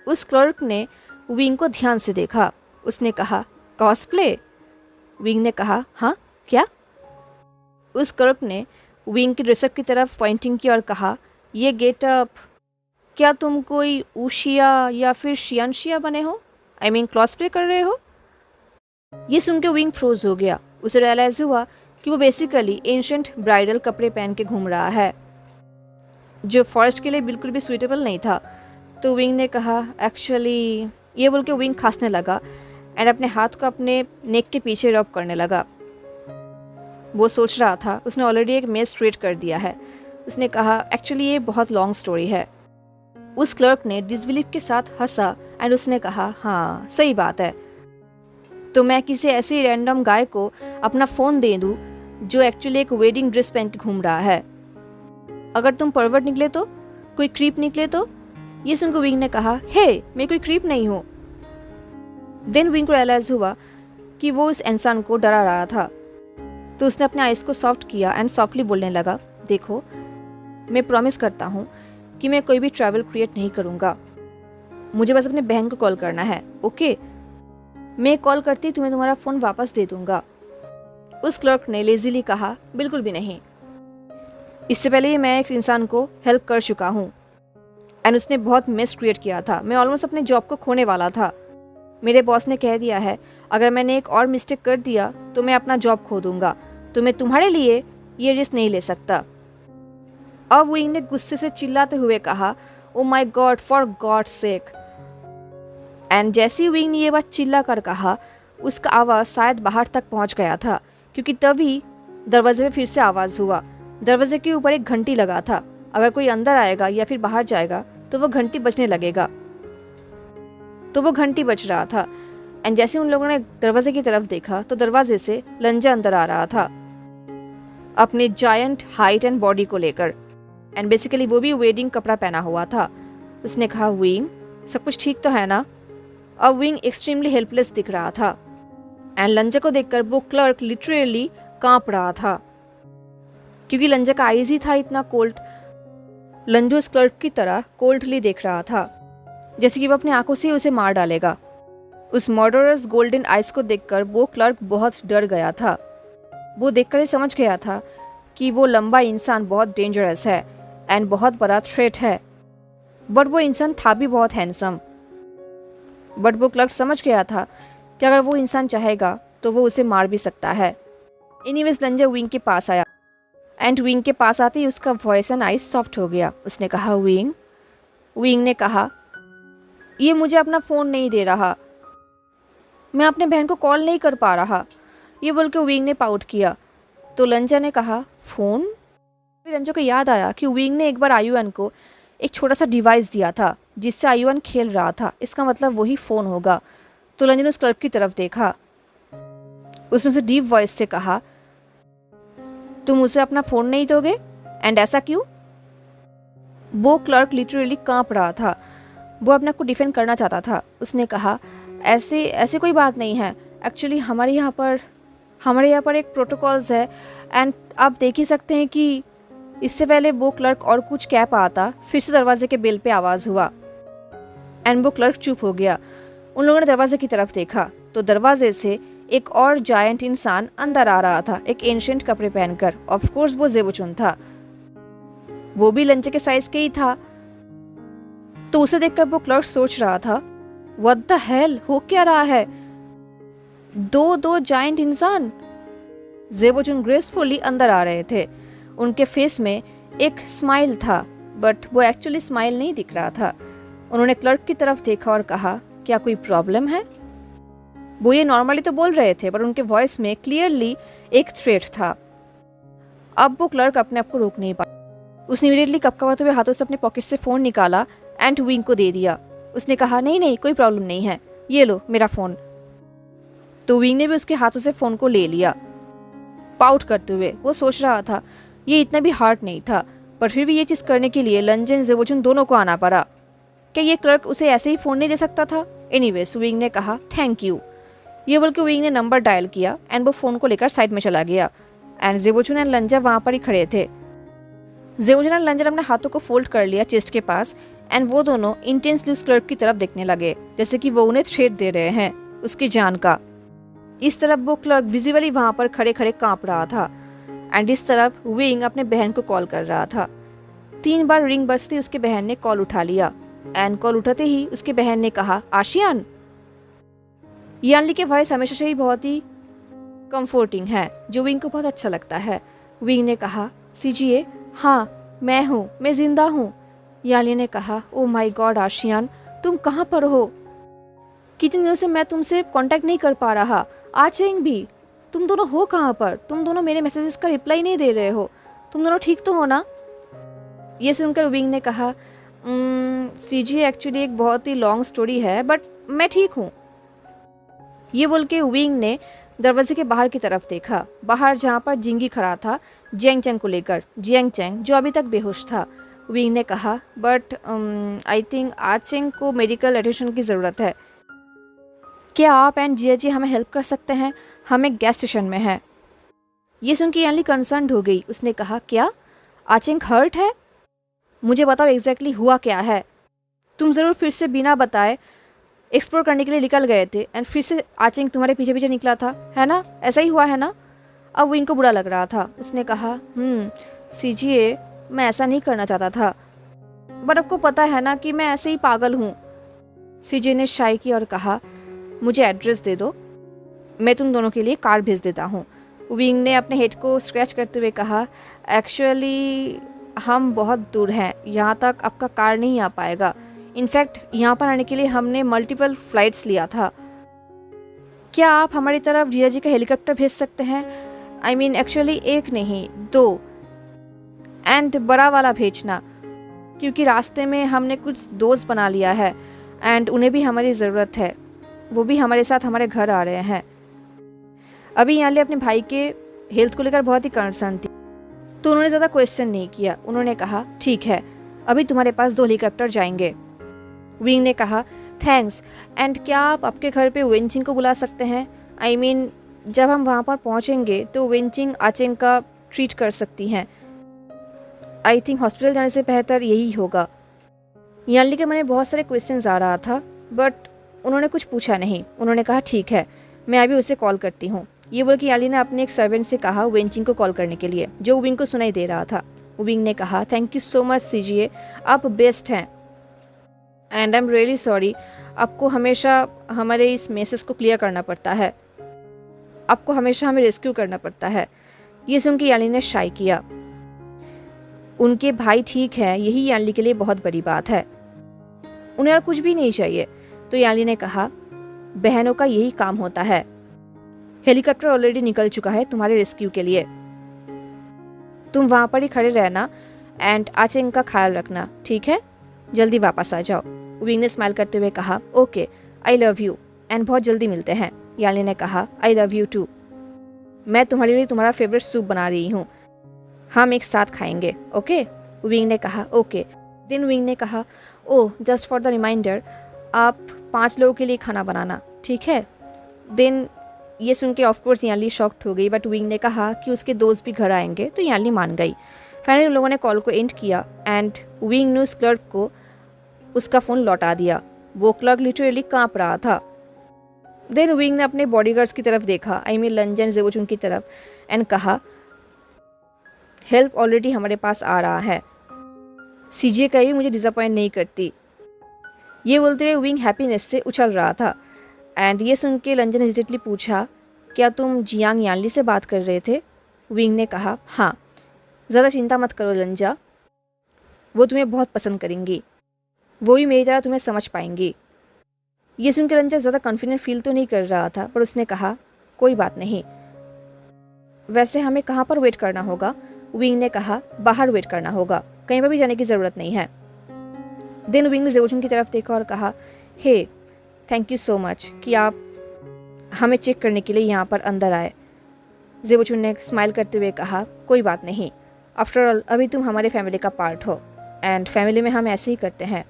उस क्लर्क ने विंग को ध्यान से देखा। उसने कहा, कॉस्प्ले? विंग ने कहा, हाँ क्या? उस क्लर्क ने विंग की ड्रेसअप की तरफ पॉइंटिंग की और कहा, ये गेटअप, क्या तुम कोई ऊशिया या फिर शियनशिया बने हो? आई मीन कॉस्प्ले कर रहे हो? ये सुन के विंग फ्रोज हो गया। उसे रियलाइज हुआ कि वो बेसिकली एंशिएंट ब्राइडल कपड़े पहन के घूम रहा है जो फॉरेस्ट के लिए बिल्कुल भी सूटेबल नहीं था। तो विंग ने कहा, एक्चुअली, ये बोल के विंग खांसने लगा एंड अपने हाथ को अपने नेक के पीछे रब करने लगा। वो सोच रहा था उसने ऑलरेडी एक मेज स्ट्रेट कर दिया है। उसने कहा, एक्चुअली ये बहुत लॉन्ग स्टोरी है। उस क्लर्क ने डिसबिलीफ के साथ हंसा एंड उसने कहा, हाँ सही बात है, तो मैं किसी ऐसे रैंडम गाय को अपना फ़ोन दे दूँ जो एक्चुअली एक वेडिंग ड्रेस पहन के घूम रहा है? अगर तुम परवर्ट निकले तो, कोई क्रीप निकले तो? ये सुनकर विंग ने कहा, हे मैं कोई क्रीप नहीं हूँ। देन विंग को रियलाइज हुआ कि वो इस इंसान को डरा रहा था, तो उसने अपने आइज़ को सॉफ्ट किया एंड सॉफ्टली बोलने लगा, देखो मैं प्रॉमिस करता हूँ कि मैं कोई भी ट्रैवल क्रिएट नहीं करूँगा, मुझे बस अपने बहन को कॉल करना है, ओके? मैं कॉल करती तुम्हें तुम्हारा फ़ोन वापस दे दूँगा। उस क्लर्क ने लेजीली कहा, बिल्कुल भी नहीं, इससे पहले ही मैं एक इंसान को हेल्प कर चुका हूँ एंड उसने बहुत मिस क्रिएट किया था। मैं ऑलमोस्ट अपने जॉब को खोने वाला था। मेरे बॉस ने कह दिया है अगर मैंने एक और मिस्टेक कर दिया तो मैं अपना जॉब खो दूंगा, तो मैं तुम्हारे लिए ये रिस्क नहीं ले सकता। अब विंग ने गुस्से से चिल्लाते हुए कहा, oh my God, for God sake. And जैसे ही विंग ने ये बात चिल्ला कर कहा, उसका आवाज़ शायद बाहर तक पहुंच गया था, क्योंकि तभी दरवाजे में फिर से आवाज़ हुआ। दरवाजे के ऊपर एक घंटी लगा था, अगर कोई अंदर आएगा या फिर बाहर जाएगा तो वो घंटी बजने लगेगा। तो वो घंटी बज रहा था एंड जैसे उन लोगों ने दरवाजे की तरफ देखा तो दरवाजे से लंजा अंदर आ रहा था अपने जायंट हाइट एंड बॉडी को लेकर, एंड बेसिकली वो भी वेडिंग कपड़ा पहना हुआ था। उसने कहा, विंग सब कुछ ठीक तो है ना? अब विंग एक्सट्रीमली हेल्पलेस दिख रहा था एंड लंजा को देखकर वो क्लर्क लिटरली कांप रहा था, क्योंकि लंजा का आईज ही था इतना कोल्ड। लंजो उस क्लर्क की तरह कोल्डली देख रहा था, जैसे कि वो अपनी आंखों से उसे मार डालेगा। उस मर्डरर्स गोल्डन आइज को देखकर वो क्लर्क बहुत डर गया था। वो देखकर ही समझ गया था कि वो लंबा इंसान बहुत डेंजरस है एंड बहुत बड़ा थ्रेट है, बट वो इंसान था भी बहुत हैंडसम। बट वो क्लर्क समझ गया था कि अगर वो इंसान चाहेगा तो वो उसे मार भी सकता है। एनीवेज लंजा विंग के पास आया एंड विंग के पास आते ही उसका वॉइस एंड आइज सॉफ्ट हो गया। उसने कहा, विंग। विंग ने कहा, ये मुझे अपना फ़ोन नहीं दे रहा, मैं अपने बहन को कॉल नहीं कर पा रहा। ये बोल के विंग ने पाउट किया। तो लंजा ने कहा, फ़ोन? फिर लंजा को याद आया कि विंग ने एक बार आयुअन को एक छोटा सा डिवाइस दिया था जिससे आयुअन खेल रहा था, इसका मतलब वही फ़ोन होगा। तो लंजा ने उस क्लर्क की तरफ देखा। उसने उसे डीप वॉइस से कहा, तुम उसे अपना फ़ोन नहीं दोगे? एंड ऐसा क्यों? वो क्लर्क लिटरली कांप रहा था, वो अपने आप को डिफेंड करना चाहता था। उसने कहा, ऐसे कोई बात नहीं है, एक्चुअली हमारे यहाँ पर एक प्रोटोकॉल्स है एंड आप देख ही सकते हैं कि इससे पहले वो क्लर्क और कुछ कह पाता, फिर से दरवाजे के बेल पे आवाज़ हुआ एंड वो क्लर्क चुप हो गया। उन लोगों ने दरवाजे की तरफ देखा तो दरवाजे से एक और जायंट इंसान अंदर आ रहा था, एक एंशिएंट कपड़े पहनकर। ऑफ कोर्स वो ज़ेबोचुन था, वो भी लंचे के साइज के ही था। तो उसे देखकर वो क्लर्क सोच रहा था, व्हाट द हेल, हो क्या रहा है? दो जायंट इंसान ज़ेबोचुन ग्रेसफुली अंदर आ रहे थे। उनके फेस में एक स्माइल था, बट वो एक्चुअली स्माइल नहीं दिख रहा था। उन्होंने क्लर्क की तरफ देखा और कहा, क्या कोई प्रॉब्लम है? वो ये नॉर्मली तो बोल रहे थे, पर उनके वॉइस में क्लियरली एक थ्रेट था। अब वो क्लर्क अपने आप को रोक नहीं पाया। उसने इमीडिएटली कपकपाते हुए हाथों से अपने पॉकेट से फ़ोन निकाला एंड विंग को दे दिया। उसने कहा नहीं नहीं कोई प्रॉब्लम नहीं है, ये लो मेरा फ़ोन। तो विंग ने भी उसके हाथों से फ़ोन को ले लिया पाउट करते हुए। वो सोच रहा था ये इतना भी हार्ड नहीं था, पर फिर भी ये चीज़ करने के लिए लंजन ज़ेबोचुन दोनों को आना पड़ा। क्या ये क्लर्क उसे ऐसे ही फ़ोन नहीं दे सकता था? एनीवेज विंग ने कहा थैंक यू। ये बोल के विंग ने नंबर डायल किया एंड वो फ़ोन को लेकर साइड में चला गया। एंड ज़ेबोचुन एंड लंजा वहाँ पर ही खड़े थे। ज़ेबोचुन एंड लंजा अपने हाथों को फोल्ड कर लिया चेस्ट के पास एंड वो दोनों इंटेंसली उस क्लर्क की तरफ देखने लगे, जैसे कि वो उन्हें थ्रेट दे रहे हैं उसकी जान का। इस तरफ वो क्लर्क विजिबली वहाँ पर खड़े खड़े काँप रहा था एंड इस तरफ विंग अपने बहन को कॉल कर रहा था। 3 बार रिंग बजते उसके बहन ने कॉल उठा लिया एंड कॉल उठाते ही उसके बहन ने कहा आशियान। यानली के वॉइस हमेशा से ही बहुत ही कंफर्टिंग है, जो विंग को बहुत अच्छा लगता है। विंग ने कहा सीजिए, हाँ मैं हूँ, मैं जिंदा हूँ। यानली ने कहा ओ माय गॉड आशियान, तुम कहाँ पर हो? कितने दिनों से मैं तुमसे कांटेक्ट नहीं कर पा रहा। आचेंग भी, तुम दोनों हो कहाँ पर? तुम दोनों मेरे मैसेजेस का रिप्लाई नहीं दे रहे हो। तुम दोनों ठीक तो हो ना? ये सुनकर विंग ने कहा सीजी एक्चुअली एक बहुत ही लॉन्ग स्टोरी है, बट मैं ठीक हूँ। ये बोल के विंग ने दरवाजे के बाहर की तरफ देखा, बाहर जहाँ पर जिंगी खड़ा था जियांग चैंग को लेकर। जियांग चैंग जो अभी तक बेहोश था। विंग ने कहा बट आई थिंक आचेंग को मेडिकल अटेंशन की ज़रूरत है। क्या आप एंड जिया जी हमें हेल्प कर सकते हैं? हम एक गैस स्टेशन में हैं। ये सुन के यानली कंसर्न हो गई। उसने कहा क्या आचेंग हर्ट है? मुझे बताओ एग्जैक्टली हुआ क्या है। तुम ज़रूर फिर से बिना बताए एक्सप्लोर करने के लिए निकल गए थे एंड फिर से आचेंग तुम्हारे पीछे पीछे निकला था, है ना? ऐसा ही हुआ है ना? अब विंग को बुरा लग रहा था। उसने कहा सीजिए मैं ऐसा नहीं करना चाहता था, बट आपको पता है ना कि मैं ऐसे ही पागल हूँ। सीजे ने शाय की और कहा मुझे एड्रेस दे दो, मैं तुम दोनों के लिए कार भेज देता हूँ। विंग ने अपने हेड को स्क्रैच करते हुए कहा एक्चुअली हम बहुत दूर हैं, यहाँ तक आपका कार नहीं आ पाएगा। इनफैक्ट यहाँ पर आने के लिए हमने मल्टीपल फ्लाइट्स लिया था। क्या आप हमारी तरफ जिया जी का हेलीकॉप्टर भेज सकते हैं? आई मीन एक्चुअली एक नहीं 2, एंड बड़ा वाला भेजना, क्योंकि रास्ते में हमने कुछ दोस्त बना लिया है एंड उन्हें भी हमारी ज़रूरत है। वो भी हमारे साथ हमारे घर आ रहे हैं। अभी यानली अपने भाई के हेल्थ को लेकर बहुत ही कंसर्न थी, तो उन्होंने ज़्यादा क्वेश्चन नहीं किया। उन्होंने कहा ठीक है, अभी तुम्हारे पास 2 हेलीकॉप्टर जाएंगे। विंग ने कहा थैंक्स, एंड क्या आप आपके घर पे वेंचिंग को बुला सकते हैं? आई मीन जब हम वहाँ पर पहुँचेंगे तो वेंचिंग आचेंग का ट्रीट कर सकती हैं। आई थिंक हॉस्पिटल जाने से बेहतर यही होगा। यानली के मन में बहुत सारे क्वेश्चंस आ रहा था, बट उन्होंने कुछ पूछा नहीं। उन्होंने कहा ठीक है, मैं अभी उसे कॉल करती हूँ। ये बोल के यानली ने अपने एक सर्वेंट से कहा वेंचिंग को कॉल करने के लिए, जो विंग को सुनाई दे रहा था। विंग ने कहा थैंक यू सो मच सीजिए, आप बेस्ट हैं and I am really sorry. आपको हमेशा हमारे इस मैसेज को क्लियर करना पड़ता है, आपको हमेशा हमें रेस्क्यू करना पड़ता है। ये सुन के यानली ने शाय किया। उनके भाई ठीक है, यही यानली के लिए बहुत बड़ी बात है। उन्हें और कुछ भी नहीं चाहिए। तो यानली ने कहा बहनों का यही काम होता है। हेलीकॉप्टर ऑलरेडी निकल चुका है तुम्हारे रेस्क्यू के लिए, तुम वहाँ पर ही खड़े रहना एंड आचेंग का ख्याल रखना, ठीक है? जल्दी वापस आ जाओ। विंग ने स्माइल करते हुए कहा okay, I love you and बहुत जल्दी मिलते हैं। यानली ने कहा आई लव यू टू, मैं तुम्हारे लिए तुम्हारा फेवरेट सूप बना रही हूँ, हम एक साथ खाएंगे, ओके? विंग ने कहा ओके। देन विंग ने कहा oh just for the reminder, आप 5 लोगों के लिए खाना बनाना, ठीक है? देन ये सुन के ऑफकोर्स यानली शॉक्ड हो गई, बट विंग ने कहा कि उसके दोस्त भी घर आएंगे, तो यानली मान गई। फाइनली उन लोगों ने कॉल को एंड किया एंड विंग ने उस क्लर्क को उसका फ़ोन लौटा दिया। वो क्लर्क लिटरली काँप रहा था। देन विंग ने अपने बॉडीगार्ड्स की तरफ देखा, आई मीन लंजन ज़ेबोचुन की तरफ, एंड कहा हेल्प ऑलरेडी हमारे पास आ रहा है, सीजे कभी मुझे डिसअपॉइंट नहीं करती। ये बोलते हुए विंग हैप्पीनेस से उछल रहा था एंड ये सुन के लंजन हेजिटेटली पूछा क्या तुम जियांग यानली से बात कर रहे थे? विंग ने कहा हाँ। ज़्यादा चिंता मत करो लंजा, वो तुम्हें बहुत पसंद करेंगी, वो भी मेरी तरह तुम्हें समझ पाएंगी। ये सुन के लंजा ज़्यादा कॉन्फिडेंट फील तो नहीं कर रहा था, पर उसने कहा कोई बात नहीं, वैसे हमें कहाँ पर वेट करना होगा? विंग ने कहा बाहर वेट करना होगा, कहीं पर भी जाने की ज़रूरत नहीं है। देन विंग ने जेवोचुन की तरफ देखा और कहा hey thank you so much कि आप हमें चेक करने के लिए यहाँ पर अंदर आए। जेवोचुन ने स्माइल करते हुए कहा कोई बात नहीं, आफ्टर ऑल अभी तुम हमारे फैमिली का पार्ट हो एंड फैमिली में हम ऐसे ही करते हैं।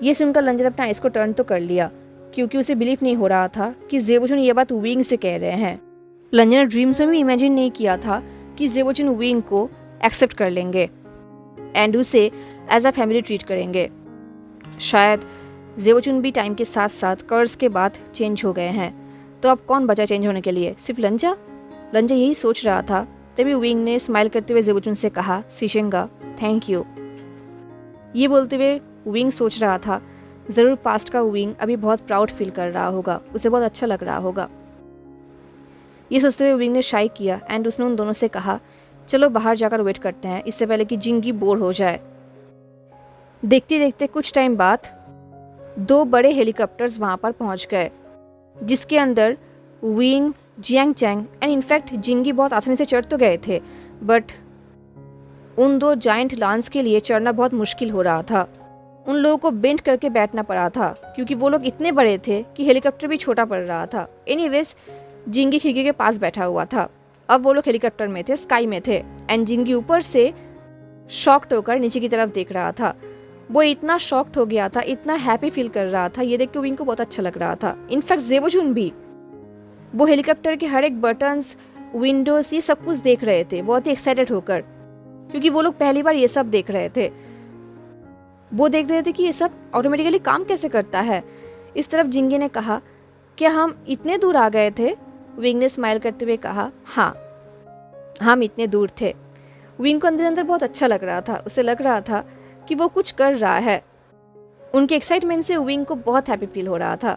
ये सुनकर लंजन अपना आइस को टर्न तो कर लिया क्योंकि उसे बिलीव नहीं हो रहा था कि जेवोचुन ये बात विंग से कह रहे हैं। लंजन ने ड्रीम्स में भी इमेजिन नहीं किया था कि जेवोचुन विंग को एक्सेप्ट कर लेंगे एंड उसे एज अ फैमिली ट्रीट करेंगे। शायद जेवोचुन भी टाइम के साथ साथ कर्ज के बाद चेंज हो गए हैं, तो अब कौन बचा चेंज होने के लिए, सिर्फ लंजा? लंजा यही सोच रहा था। तभी विंग ने स्माइल करते हुए जेवोचुन से कहा शिशेंगा थैंक यू। ये बोलते हुए विंग सोच रहा था ज़रूर पास्ट का विंग अभी बहुत प्राउड फील कर रहा होगा, उसे बहुत अच्छा लग रहा होगा। ये सोचते हुए विंग ने शाई किया एंड उसने उन दोनों से कहा चलो बाहर जाकर वेट करते हैं इससे पहले कि जिंगी बोर हो जाए। देखते देखते कुछ टाइम बाद 2 बड़े हेलीकॉप्टर्स वहाँ पर पहुँच गए जिसके अंदर Wing, Jiang Chang and in fact Jingi बहुत आसानी से चढ़ तो गए थे, बट उन 2 जाइंट लांस के लिए चढ़ना बहुत मुश्किल हो रहा था। उन लोगों को बेंड करके बैठना पड़ा था क्योंकि वो लोग इतने बड़े थे कि हेलीकॉप्टर भी छोटा पड़ रहा था। एनीवेज जिंगी खिड़की के पास बैठा हुआ था। अब वो लोग हेलीकॉप्टर में थे, स्काई में थे एंड जिंगी ऊपर से शॉक्ड होकर नीचे की तरफ देख रहा था। वो इतना शॉक्ड हो गया था, इतना हैप्पी फील कर रहा था, ये देख के विंग को बहुत अच्छा लग रहा था। इनफैक्ट जेवोचुन भी वो हेलीकॉप्टर के हर एक बटन्स, विंडोज, ये सब कुछ देख रहे थे बहुत ही एक्साइटेड होकर क्योंकि वो लोग पहली बार ये सब देख रहे थे। वो देख रहे थे कि ये सब ऑटोमेटिकली काम कैसे करता है। इस तरफ जिंगी ने कहा क्या हम इतने दूर आ गए थे? विंग ने स्माइल करते हुए कहा हाँ हम इतने दूर थे। विंग को अंदर अंदर बहुत अच्छा लग रहा था, उसे लग रहा था कि वो कुछ कर रहा है। उनके एक्साइटमेंट से विंग को बहुत हैप्पी फील हो रहा था।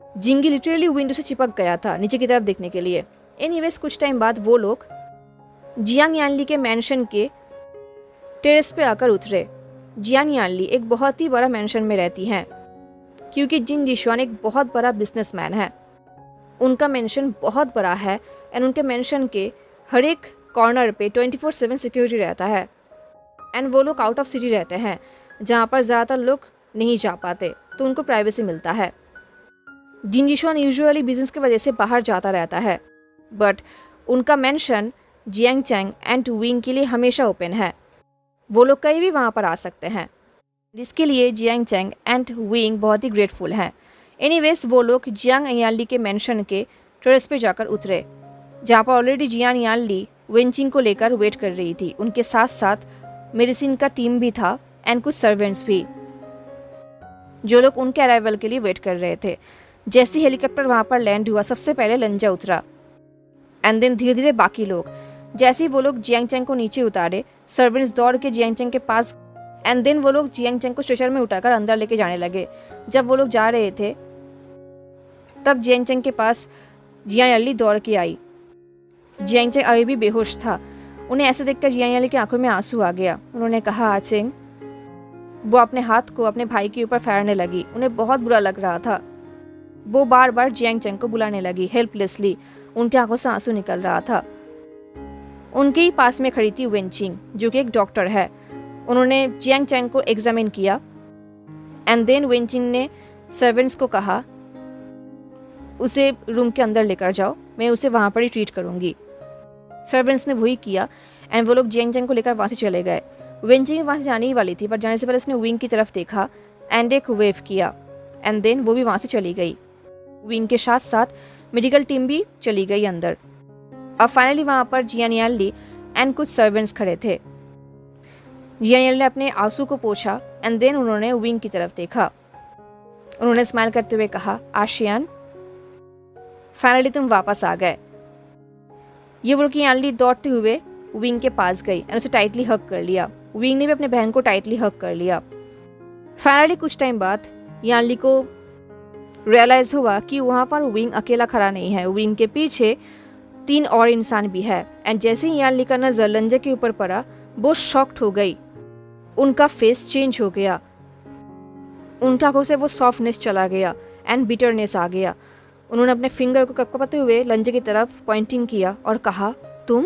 जिंगी लिटरली विंडो से चिपक गया था नीचे की तरफ देखने के लिए। एनीवेज कुछ टाइम बाद वो लोग जियांग यानली के मैंशन के टेरेस पे आकर उतरे। जियांग यानली एक बहुत ही बड़ा मैंशन में रहती हैं क्योंकि जिन जिशुआन एक बहुत बड़ा बिजनेसमैन है। उनका मैंशन बहुत बड़ा है एंड उनके मैंशन के हर एक कॉर्नर पे 24/7 सिक्योरिटी रहता है एंड वो लोग आउट ऑफ सिटी रहते हैं जहाँ पर ज़्यादातर लोग नहीं जा पाते, तो उनको प्राइवेसी मिलता है। जिन जिशुआन यूजुअली बिजनेस की वजह से बाहर जाता रहता है, बट उनका mansion Jiang Chang and Wing के लिए हमेशा ओपन है। वो लोग कहीं भी वहाँ पर आ सकते हैं। इसके लिए जियांग चैंग एंड विंग बहुत ही ग्रेटफुल हैं। एनीवेज वो लोग जियांग यानली के मैंशन के टेरेस पे जाकर उतरे जहाँ पर ऑलरेडी जियांग यानली वेंचिंग को लेकर वेट कर रही थी। उनके साथ साथ मेडिसिन का टीम भी था एंड कुछ सर्वेंट्स भी जो लोग उनके अराइवल के लिए वेट कर रहे थे। जैसे हेलीकॉप्टर वहाँ पर लैंड हुआ सबसे पहले लंजा उतरा एंड देन धीरे धीरे बाकी लोग। जैसे ही वो लोग जियांग चैंग को नीचे उतारे, सर्वेंट्स दौड़ के जियांग चैंग के पास एंड देन वो लोग जियांग चैंग को स्ट्रेचर में उठाकर अंदर लेके जाने लगे। जब वो लोग जा रहे थे तब जियांग चैंग के पास जियांग यानली दौड़ के आई। जियांग चैंग अभी भी बेहोश था। उन्हें ऐसे देखकर जियांग यानली की आंखों में आंसू आ गया। उन्होंने कहा आचेंग। वो अपने हाथ को अपने भाई के ऊपर फेरने लगी। उन्हें बहुत बुरा लग रहा था। वो बार बार जियांग चैंग को बुलाने लगी हेल्पलेसली। उनकी आंखों से आंसू निकल रहा था। उनके ही पास में खड़ी थी वेंचिंग जो कि एक डॉक्टर है। उन्होंने जियांग चैंग को एग्जामिन किया एंड देन वेंचिंग ने सर्वेंट्स को कहा उसे रूम के अंदर लेकर जाओ, मैं उसे वहाँ पर ही ट्रीट करूँगी। सर्वेंट्स ने वही किया एंड वो लोग जियांग चैंग को लेकर वहाँ से चले गए। वेंचिंग वहाँ से जाने ही वाली थी, पर जाने से पहले उसने विंग की तरफ देखा एंड एक वेव किया एंड देन वो भी वहाँ से चली गई। विंग के साथ साथ मेडिकल टीम भी चली गई अंदर। अब फाइनली वहाँ पर जियांग यानली एंड कुछ सर्वेंट्स खड़े थे। जियांग यानली ने अपने आंसू को पोंछा एंड देन उन्होंने विंग की तरफ देखा। उन्होंने स्माइल करते हुए कहा आशियान, फाइनली तुम वापस आ गए। ये बोल के यानली दौड़ते हुए विंग के पास गई एंड उसे टाइटली हग कर लिया। विंग ने भी अपने बहन को टाइटली हग कर लिया। फाइनली कुछ टाइम बाद यानली को रियलाइज हुआ कि वहाँ पर विंग अकेला खड़ा नहीं है, विंग के पीछे 3 और इंसान भी है। एंड जैसे ही यानली का नजर लंजे के ऊपर पड़ा, वो शॉक्ड हो गई। उनका फेस चेंज हो गया, उनकी आंखों से वो सॉफ्टनेस चला गया एंड बिटरनेस आ गया। उन्होंने अपने फिंगर को कपकपाते हुए लंजे की तरफ पॉइंटिंग किया और कहा तुम।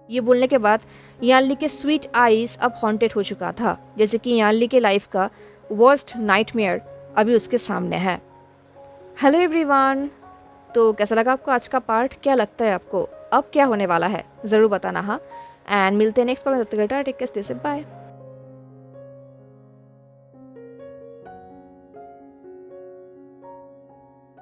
ये बोलने के बाद यानली के स्वीट आईज अब हॉन्टेड हो चुका था, जैसे कि यानली के लाइफ का वर्स्ट नाइटमेयर अभी उसके सामने है। हेलो एवरीवन, तो कैसा लगा आपको आज का पार्ट? क्या लगता है आपको अब क्या होने वाला है? ज़रूर बताना हाँ। एंड मिलते हैं नेक्स्ट पार्ट में। तब तक take care, stay safe, bye.